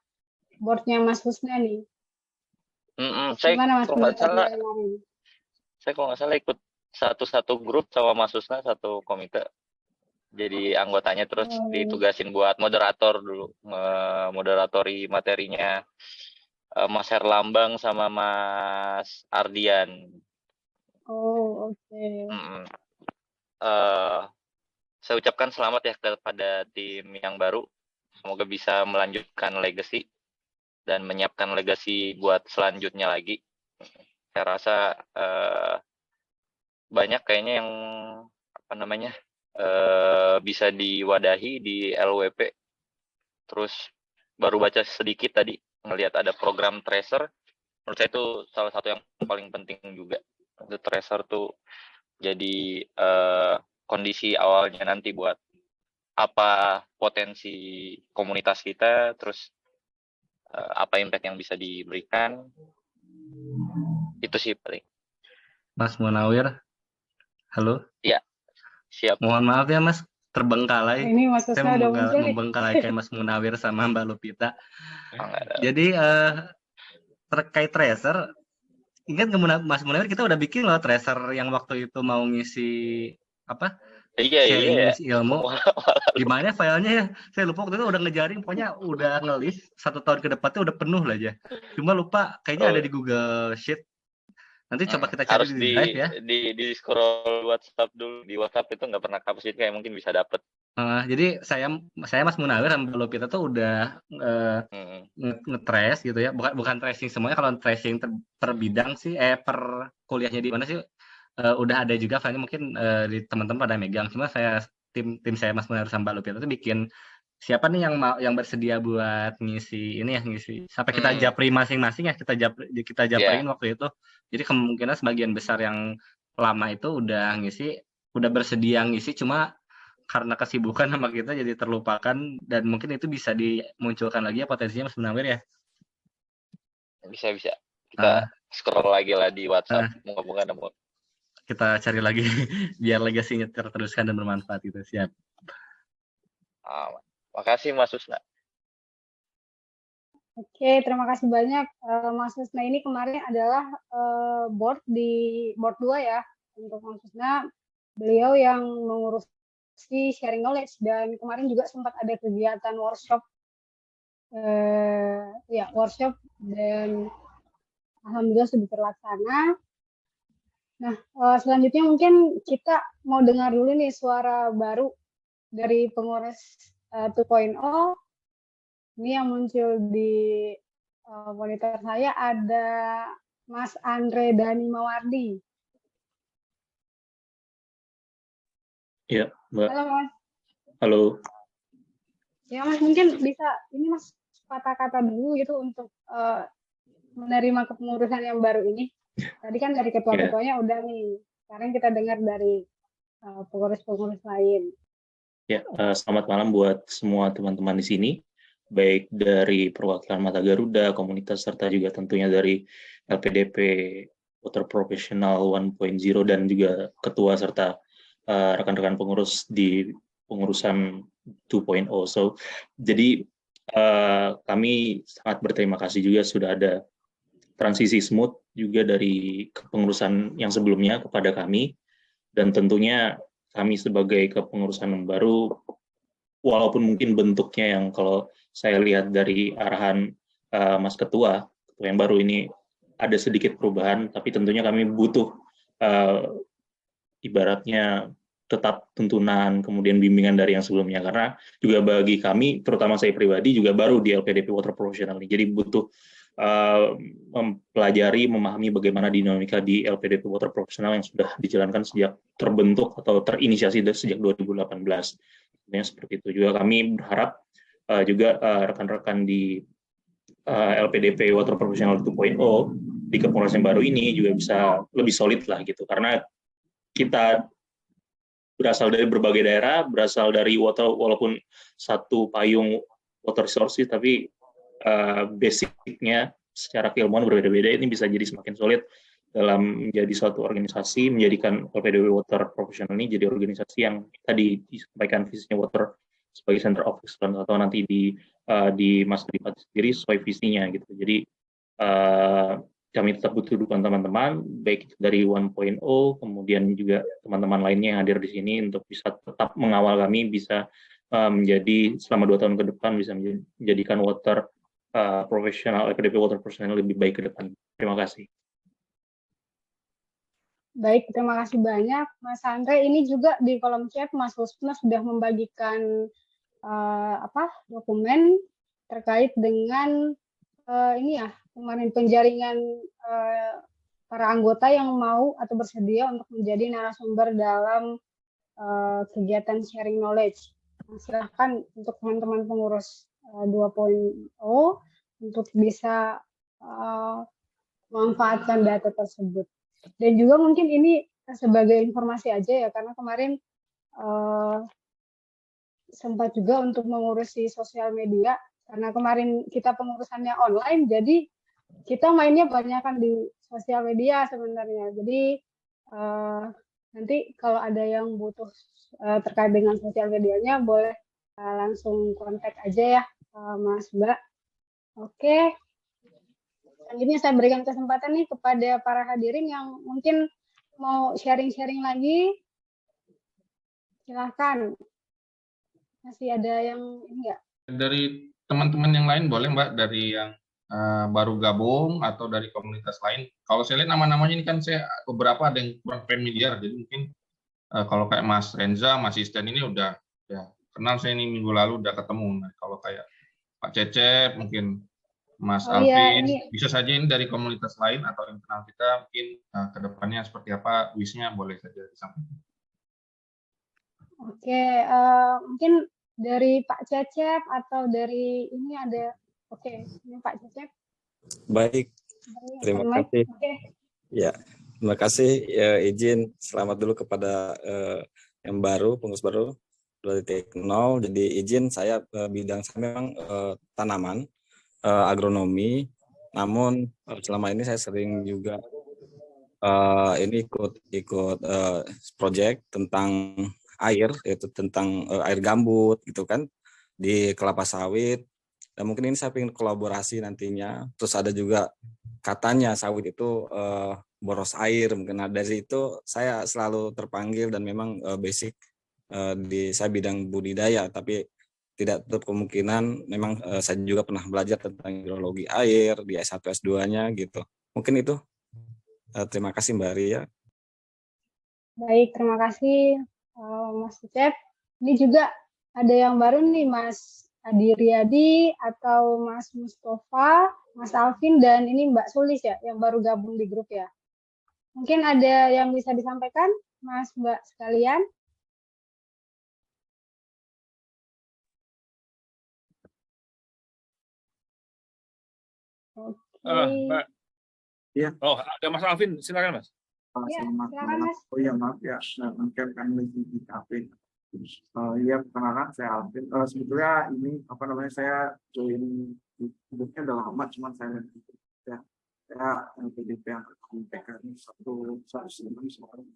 board-nya Mas Husna nih. Saya Gimana Mas? kalau nggak salah ikut satu grup sama Mas Susna satu komite. Jadi anggotanya terus ditugasin buat moderator dulu, moderatori materinya Mas Herlambang sama Mas Ardian. Oh, oke. Saya ucapkan selamat ya kepada tim yang baru. Semoga bisa melanjutkan legacy dan menyiapkan legacy buat selanjutnya lagi. Saya rasa banyak kayaknya yang bisa diwadahi di LWP. Terus baru baca sedikit tadi ngelihat ada program tracer. Menurut saya itu salah satu yang paling penting juga. Itu tracer tuh jadi kondisi awalnya nanti buat apa potensi komunitas kita, terus apa impact yang bisa diberikan. Itu sih paling. Mas Munawir, halo. Ya, siap. Mohon maaf ya Mas, terbengkalai. Ini Mas Saya Susna udah muncul nih. membengkalaikan Mas Munawir sama Mbak Lupita. Jadi terkait tracer, ingat nggak Mas Munawir, kita udah bikin loh tracer yang waktu itu mau ngisi apa? Sharing ngisi ilmu. Gimana filenya ya? Saya lupa waktu itu udah ngejaring, pokoknya udah nge-list 1 tahun ke depan tuh udah penuh lah aja. Cuma lupa, kayaknya ada di Google Sheet. Nanti coba kita cari harus di Drive ya. Di scroll WhatsApp dulu. Di WhatsApp itu nggak pernah kapus, jadi kayak mungkin bisa dapet. Jadi saya Mas Munawir sama Mbak Lupita tuh udah nge-trace gitu ya. Bukan tracing semuanya, kalau tracing per bidang sih, per kuliahnya di mana sih, udah ada juga filenya, mungkin di teman-teman pada megang. Cuma tim saya Mas Munawir sama Mbak Lupita tuh bikin siapa nih yang bersedia buat ngisi ini ya, ngisi sampai kita japri masing-masing ya, kita japriin waktu itu. Jadi kemungkinan sebagian besar yang lama itu udah bersedia ngisi, cuma karena kesibukan sama kita jadi terlupakan, dan mungkin itu bisa dimunculkan lagi ya potensinya Mas Munawir ya. Bisa. Kita scroll lagi lah di WhatsApp. Moga-moga nemu. Kita cari lagi biar legasinya terteruskan dan bermanfaat gitu. Siap. Makasih Mas Susna. Oke, terima kasih banyak Mas Susna. Ini kemarin adalah board 2 ya untuk Mas Susna. Beliau yang mengurusi sharing knowledge, dan kemarin juga sempat ada kegiatan workshop dan alhamdulillah sudah terlaksana. Nah, selanjutnya mungkin kita mau dengar dulu nih suara baru dari pengurus 2.0. Ini yang muncul di monitor saya ada Mas Andre Dani Mawardi. Ya, Mbak. Halo Mas. Halo. Ya Mas, mungkin bisa ini Mas kata-kata dulu gitu untuk menerima kepengurusan yang baru ini. Tadi kan dari ketua-ketuanya udah nih. Sekarang kita dengar dari pengurus-pengurus lain. Ya, selamat malam buat semua teman-teman di sini, baik dari perwakilan Mata Garuda, komunitas, serta juga tentunya dari LPDP Water Professional 1.0 dan juga ketua serta rekan-rekan pengurus di pengurusan 2.0. Jadi kami sangat berterima kasih juga sudah ada transisi smooth juga dari kepengurusan yang sebelumnya kepada kami, dan tentunya kami sebagai kepengurusan yang baru, walaupun mungkin bentuknya yang kalau saya lihat dari arahan Mas Ketua yang baru ini ada sedikit perubahan, tapi tentunya kami butuh ibaratnya tetap tuntunan, kemudian bimbingan dari yang sebelumnya, karena juga bagi kami, terutama saya pribadi juga baru di LPDP Water Professional ini, jadi butuh mempelajari, memahami bagaimana dinamika di LPDP Water Professional yang sudah dijalankan sejak terbentuk atau terinisiasi sejak 2018. Sebenarnya seperti itu juga kami berharap juga rekan-rekan di LPDP Water Professional 2.0 di kepengurusan baru ini juga bisa lebih solid lah gitu, karena kita berasal dari berbagai daerah, berasal dari walaupun satu payung water resources, tapi basicnya secara keilmuan berbeda-beda, ini bisa jadi semakin solid dalam menjadi suatu organisasi, menjadikan LPDP Water Professional ini jadi organisasi yang tadi disampaikan visinya water sebagai center of excellence, atau nanti di masa depan sendiri sesuai visinya gitu. Jadi kami tetap butuh dukungan teman-teman, baik itu dari 1.0, kemudian juga teman-teman lainnya yang hadir di sini untuk bisa tetap mengawal kami bisa menjadi selama 2 tahun ke depan bisa menjadikan water profesional, LPDP water profesional lebih baik ke depan. Terima kasih. Baik, terima kasih banyak Mas Andre. Ini juga di kolom chat Mas Husna sudah membagikan dokumen terkait dengan ini ya, kemarin penjaringan para anggota yang mau atau bersedia untuk menjadi narasumber dalam kegiatan sharing knowledge. Nah, silahkan untuk teman-teman pengurus 2.0 untuk bisa memanfaatkan data tersebut. Dan juga mungkin ini sebagai informasi aja ya, karena kemarin sempat juga untuk mengurusi sosial media, karena kemarin kita pengurusannya online, jadi kita mainnya banyak kan di sosial media sebenarnya. Jadi nanti kalau ada yang butuh terkait dengan sosial medianya, boleh langsung kontak aja ya Mas Mbak. Oke. Selanjutnya saya berikan kesempatan nih kepada para hadirin yang mungkin mau sharing-sharing lagi. Silahkan. Masih ada yang enggak? Dari teman-teman yang lain boleh Mbak, dari yang baru gabung atau dari komunitas lain. Kalau saya lihat nama-namanya ini kan saya beberapa ada yang kurang familiar, jadi mungkin kalau kayak Mas Renza, Mas Isten ini udah ya kenal saya ini minggu lalu udah ketemu. Nah, kalau kayak Pak Cecep, mungkin Mas Alvin, bisa saja ini dari komunitas lain atau internal kita, mungkin ke depannya seperti apa wish-nya boleh saja disampaikan. Oke, mungkin dari Pak Cecep atau dari ini ada, oke, ini Pak Cecep. Baik, terima kasih. Ya, terima kasih. Izin selamat dulu kepada yang baru, pengurus baru 2.0. Jadi izin saya bidang saya memang tanaman, agronomi. Namun selama ini saya sering juga ini ikut project tentang air, yaitu tentang air gambut gitu kan di kelapa sawit. Dan mungkin ini saya ingin kolaborasi nantinya. Terus ada juga katanya sawit itu boros air. Mungkin dari itu saya selalu terpanggil dan memang basic di saya bidang budidaya, tapi tidak tertutup kemungkinan memang saya juga pernah belajar tentang hidrologi air di S1 S2-nya gitu. Mungkin itu. Terima kasih Mbak Ria. Baik, terima kasih Mas Cecep. Ini juga ada yang baru nih Mas Adi Riyadi atau Mas Mustafa, Mas Alvin, dan ini Mbak Sulis ya yang baru gabung di grup ya. Mungkin ada yang bisa disampaikan Mas Mbak sekalian? Mbak. Ya. Oh, ada Mas Alvin, silakan Mas. Ya, silakan Mas. Oh ya maaf ya, mungkin kan lagi di kafe. Ya, perkenalkan saya Alvin. Sebetulnya ini apa namanya saya join grupnya udah lama, cuman saya ya LPDP yang ini satu sebelum sekarang.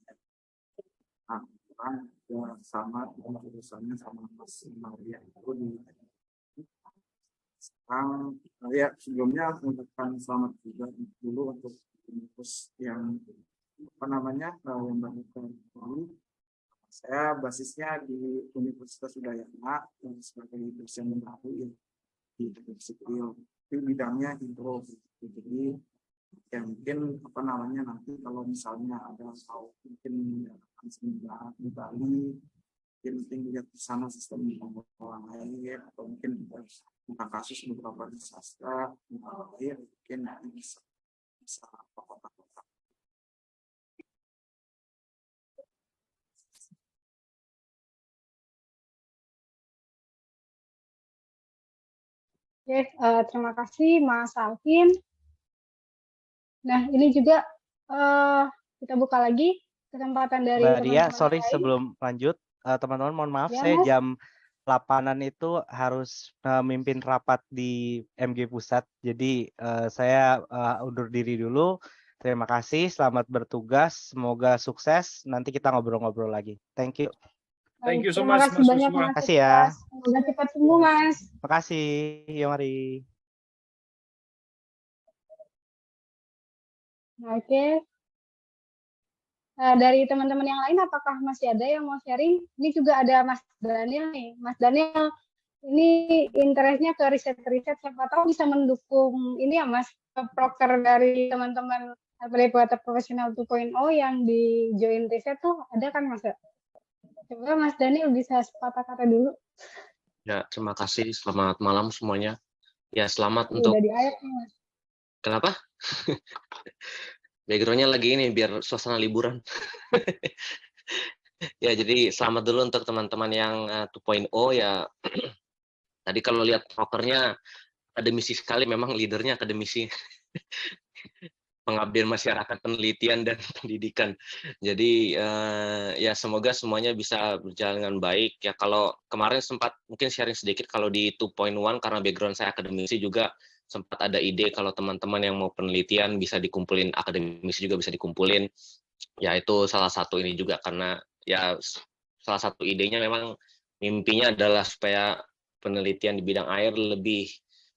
Nah, kan ya sama urusannya sama Mas Maria itu di sekarang ya sebelumnya mengucapkan selamat juga dulu untuk kampus yang apa namanya yang baru. Saya basisnya di Universitas Udayana sebagai dosen baru ya di teknik sipil. Tapi bidangnya hidro. Jadi ya mungkin apa namanya nanti kalau misalnya ada mungkin akan seminar di Bali, mungkin lihat di sana sistem pengelolaan air atau mungkin tentang kasus beberapa di sastra air mungkin bisa kota-kota. Oke, terima kasih Mas Alvin. Nah, ini juga kita buka lagi kesempatan dari Mbak Ria, teman-teman sorry lain. sebelum lanjut, teman-teman mohon maaf, Ya, saya Mas. jam 8-an itu harus mimpin rapat di MG Pusat, jadi saya undur diri dulu. Terima kasih, selamat bertugas, semoga sukses, nanti kita ngobrol-ngobrol lagi. Thank you. Thank you so Terima much kasih Mas banyak Joshua. Mas. Makasih ya. Semoga cepat sembuh Mas. Makasih, yo mari. Oke. Dari teman-teman yang lain, apakah masih ada yang mau sharing? Ini juga ada Mas Daniel nih. Mas Daniel, ini interestnya ke riset-riset, siapa tahu bisa mendukung ini ya Mas, proker dari teman-teman LPDP Water Professional 2.0 yang di join riset tuh ada kan Mas? Coba Mas Daniel bisa sepatah kata dulu. Ya, terima kasih. Selamat malam semuanya. Ya, selamat Udah untuk... di air nih Mas. Kenapa? Background-nya lagi ini biar suasana liburan. Ya, jadi selamat dulu untuk teman-teman yang 2.0 ya. Tadi kalau lihat prokernya akademisi sekali, memang leadernya akademisi. Pengabdian masyarakat, penelitian dan pendidikan. Jadi ya semoga semuanya bisa berjalan dengan baik. Ya kalau kemarin sempat mungkin sharing sedikit kalau di 2.1 karena background saya akademisi juga sempat ada ide kalau teman-teman yang mau penelitian bisa dikumpulin, akademisi juga bisa dikumpulin. Ya itu salah satu ini juga karena ya salah satu idenya memang mimpinya adalah supaya penelitian di bidang air lebih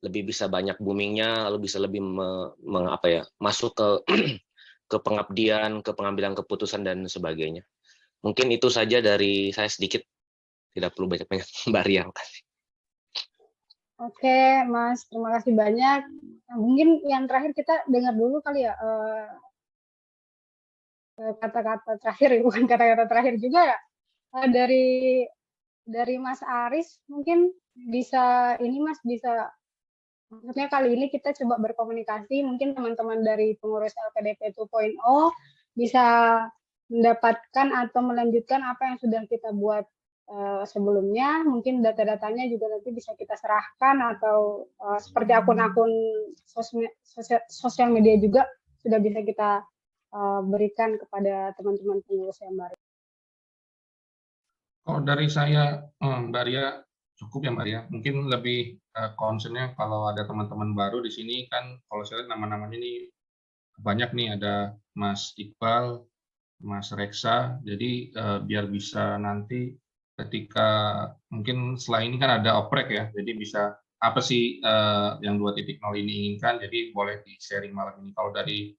bisa banyak boomingnya, lalu bisa lebih masuk ke ke pengabdian, ke pengambilan keputusan dan sebagainya. Mungkin itu saja dari saya sedikit, tidak perlu banyak-banyak. Mbak Ria. Oke, Mas, terima kasih banyak. Nah, mungkin yang terakhir kita dengar dulu kali ya kata-kata terakhir, bukan kata-kata terakhir juga ya. Dari Mas Aris mungkin bisa ini Mas bisa maksudnya kali ini kita coba berkomunikasi, mungkin teman-teman dari pengurus LPDP 2.0 bisa mendapatkan atau melanjutkan apa yang sudah kita buat sebelumnya, mungkin data-datanya juga nanti bisa kita serahkan atau seperti akun-akun sosial media juga sudah bisa kita berikan kepada teman-teman pengurus yang baru. Kalau dari saya, Mbak Ria, cukup ya Mbak Ria. Mungkin lebih concern-nya kalau ada teman-teman baru di sini kan, kalau saya lihat nama-namanya ini banyak nih, ada Mas Iqbal, Mas Reksa. Jadi biar bisa nanti ketika mungkin setelah ini kan ada oprek ya, jadi bisa apa sih yang 2.0 ini inginkan, jadi boleh di-sharing malam ini. Kalau dari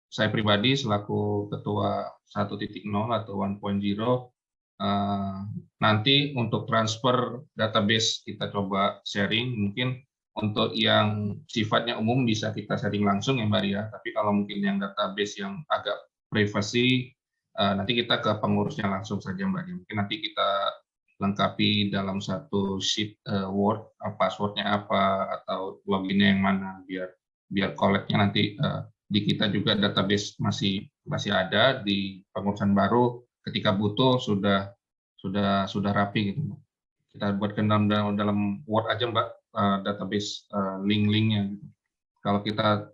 saya pribadi selaku ketua 1.0 atau 1.0, nanti untuk transfer database kita coba sharing, mungkin untuk yang sifatnya umum bisa kita sharing langsung ya Mbak Ria, tapi kalau mungkin yang database yang agak privasi, nanti kita ke pengurusnya langsung saja Mbak Ria. Mungkin nanti kita lengkapi dalam satu sheet Word, passwordnya apa atau loginnya yang mana, biar collect-nya nanti di kita juga database masih ada di pengurusan baru, ketika butuh sudah rapi gitu. Kita buatkan dalam Word aja Mbak, database link-linknya gitu. Kalau kita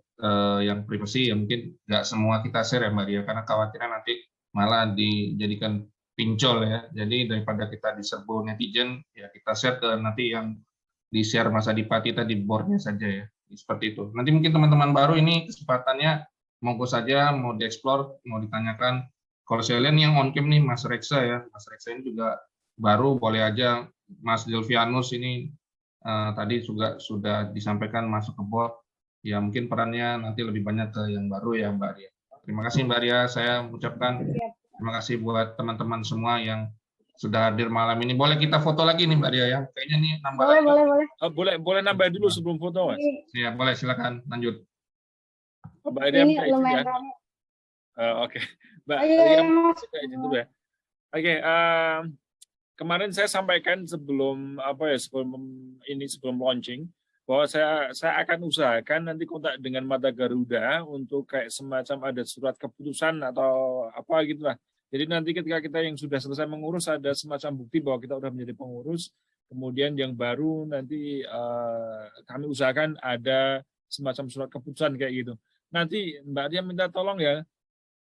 yang privasi ya mungkin nggak semua kita share ya Mbak Ria, karena khawatirnya nanti malah dijadikan pincol ya. Jadi daripada kita diserbu netizen, ya kita share ke nanti yang di-share Mas Adipati tadi, board-nya saja ya. Seperti itu. Nanti mungkin teman-teman baru ini kesempatannya monggo saja mau dieksplor, mau ditanyakan. Kalau saya lihat yang on cam nih Mas Reksa ya. Mas Reksa ini juga baru, boleh aja. Mas Delvianus ini tadi juga sudah disampaikan masuk ke board. Ya mungkin perannya nanti lebih banyak ke yang baru ya Mbak Ria. Terima kasih Mbak Ria, saya mengucapkan terima kasih buat teman-teman semua yang sudah hadir malam ini. Boleh kita foto lagi nih Mbak Ria ya? Kayaknya nih nambah lagi. Boleh nambah dulu sebelum foto Mas. Ya boleh, silakan lanjut. Mbak Ria ini lumayan ramai. Oke. Mbak Ria izin dulu ya. Oke, kemarin saya sampaikan sebelum sebelum launching bahwa saya akan usahakan nanti kontak dengan Mata Garuda untuk kayak semacam ada surat keputusan atau apa gitulah. Jadi nanti ketika kita yang sudah selesai mengurus ada semacam bukti bahwa kita sudah menjadi pengurus. Kemudian yang baru nanti kami usahakan ada semacam surat keputusan kayak gitu. Nanti Mbak Ria minta tolong ya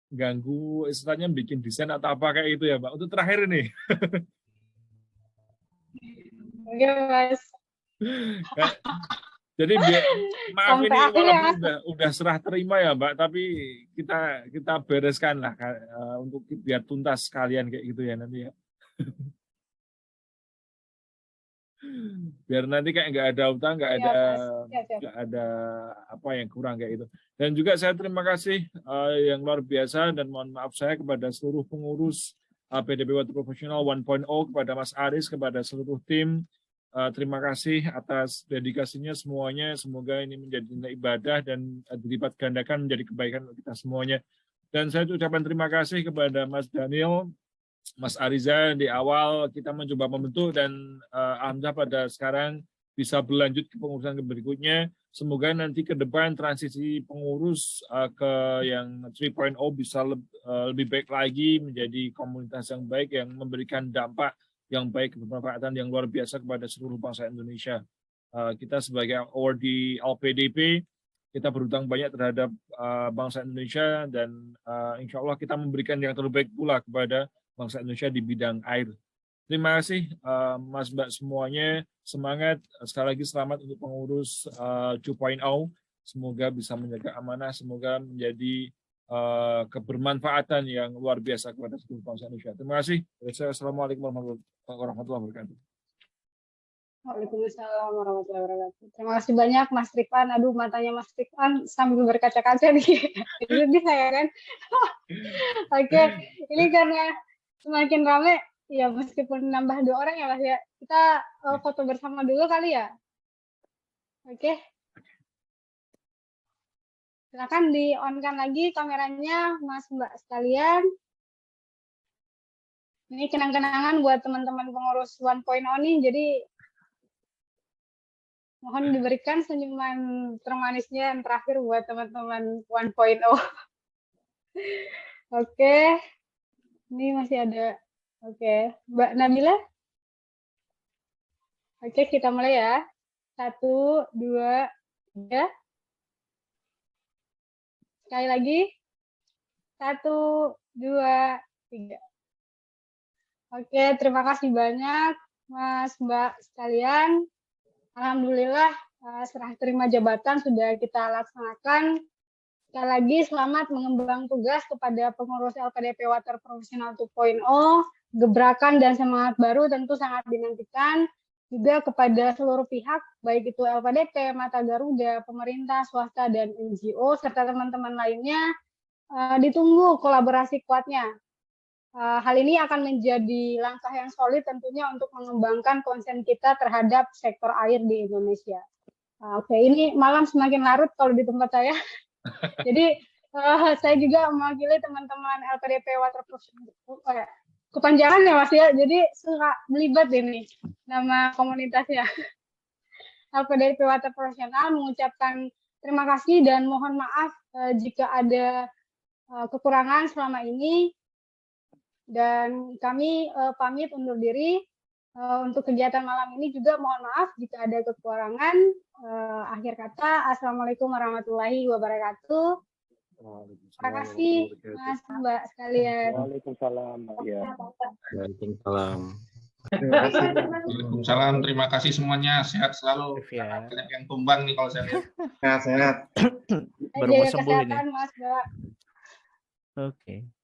ganggu istilahnya bikin desain atau apa kayak itu ya Mbak. Untuk terakhir ini. Oke Mas. Jadi maaf ini walaupun udah serah terima ya Mbak, tapi kita bereskan lah untuk biar tuntas sekalian kayak gitu ya nanti ya. Biar nanti kayak nggak ada utang, nggak Iya, ada Mas. Siap. nggak ada apa yang kurang kayak itu. Dan juga saya terima kasih yang luar biasa dan mohon maaf saya kepada seluruh pengurus PDP Water Professional 1.0, kepada Mas Aris, kepada seluruh tim. Terima kasih atas dedikasinya semuanya. Semoga ini menjadi nilai ibadah dan dilipat gandakan menjadi kebaikan untuk kita semuanya. Dan saya ucapkan terima kasih kepada Mas Daniel, Mas Ariza. Di awal kita mencoba membentuk dan alhamdulillah pada sekarang bisa berlanjut ke pengurusan berikutnya. Semoga nanti ke depan transisi pengurus ke yang 3.0 bisa lebih baik lagi, menjadi komunitas yang baik yang memberikan dampak yang baik, bermanfaatan yang luar biasa kepada seluruh bangsa Indonesia. Kita sebagai award di LPDP, kita berhutang banyak terhadap bangsa Indonesia dan insya Allah kita memberikan yang terbaik pula kepada bangsa Indonesia di bidang air. Terima kasih Mas Mbak semuanya, semangat, sekali lagi selamat untuk pengurus 2.0, semoga bisa menjaga amanah, semoga menjadi kebermanfaatan yang luar biasa kepada seluruh bangsa Indonesia. Terima kasih. Assalamualaikum warahmatullahi wabarakatuh. Waalaikumsalam warahmatullahi wabarakatuh. Terima kasih banyak Mas Rifan. Aduh, matanya Mas Rifan sambil berkaca-kaca nih. Jadi saya kan. Oke, ini karena semakin ramai, ya meskipun nambah 2 orang ya Mas ya. Kita foto bersama dulu kali ya. Oke. Silakan di-on-kan lagi kameranya Mas Mbak sekalian. Ini kenang-kenangan buat teman-teman pengurus 1.0 nih, jadi mohon diberikan senyuman termanisnya yang terakhir buat teman-teman 1.0. Oke, ini masih ada. Oke, Mbak Nabila. Oke, kita mulai ya. 1, 2, 3. Sekali lagi. 1, 2, 3. Oke, terima kasih banyak Mas Mbak sekalian. Alhamdulillah serah terima jabatan sudah kita laksanakan. Sekali lagi selamat mengembang tugas kepada pengurus LPDP Water Professional 2.0. Gebrakan dan semangat baru tentu sangat dinantikan. Juga kepada seluruh pihak, baik itu LPDP, Mata Garuda, pemerintah, swasta, dan NGO, serta teman-teman lainnya, ditunggu kolaborasi kuatnya. Hal ini akan menjadi langkah yang solid tentunya untuk mengembangkan konsen kita terhadap sektor air di Indonesia. Oke, ini malam semakin larut kalau di tempat saya. Jadi, saya juga mewakili teman-teman LPDP Water Professional. Kepanjangan ya Mas ya, jadi suka melibat ini nama komunitasnya. LPDP Water Professional mengucapkan terima kasih dan mohon maaf jika ada kekurangan selama ini, dan kami pamit undur diri. Untuk kegiatan malam ini juga mohon maaf jika ada kekurangan. Akhir kata, Assalamualaikum warahmatullahi wabarakatuh. Terima kasih Mas Mbak sekalian. Waalaikumsalam. Waalaikumsalam. Waalaikumsalam. Terima kasih semuanya. Sehat selalu. Banyak yang tumbang nih kalau saya lihat. Sehat. Baru mau sembuh ini. Kesehatan Mas Mbak. Oke.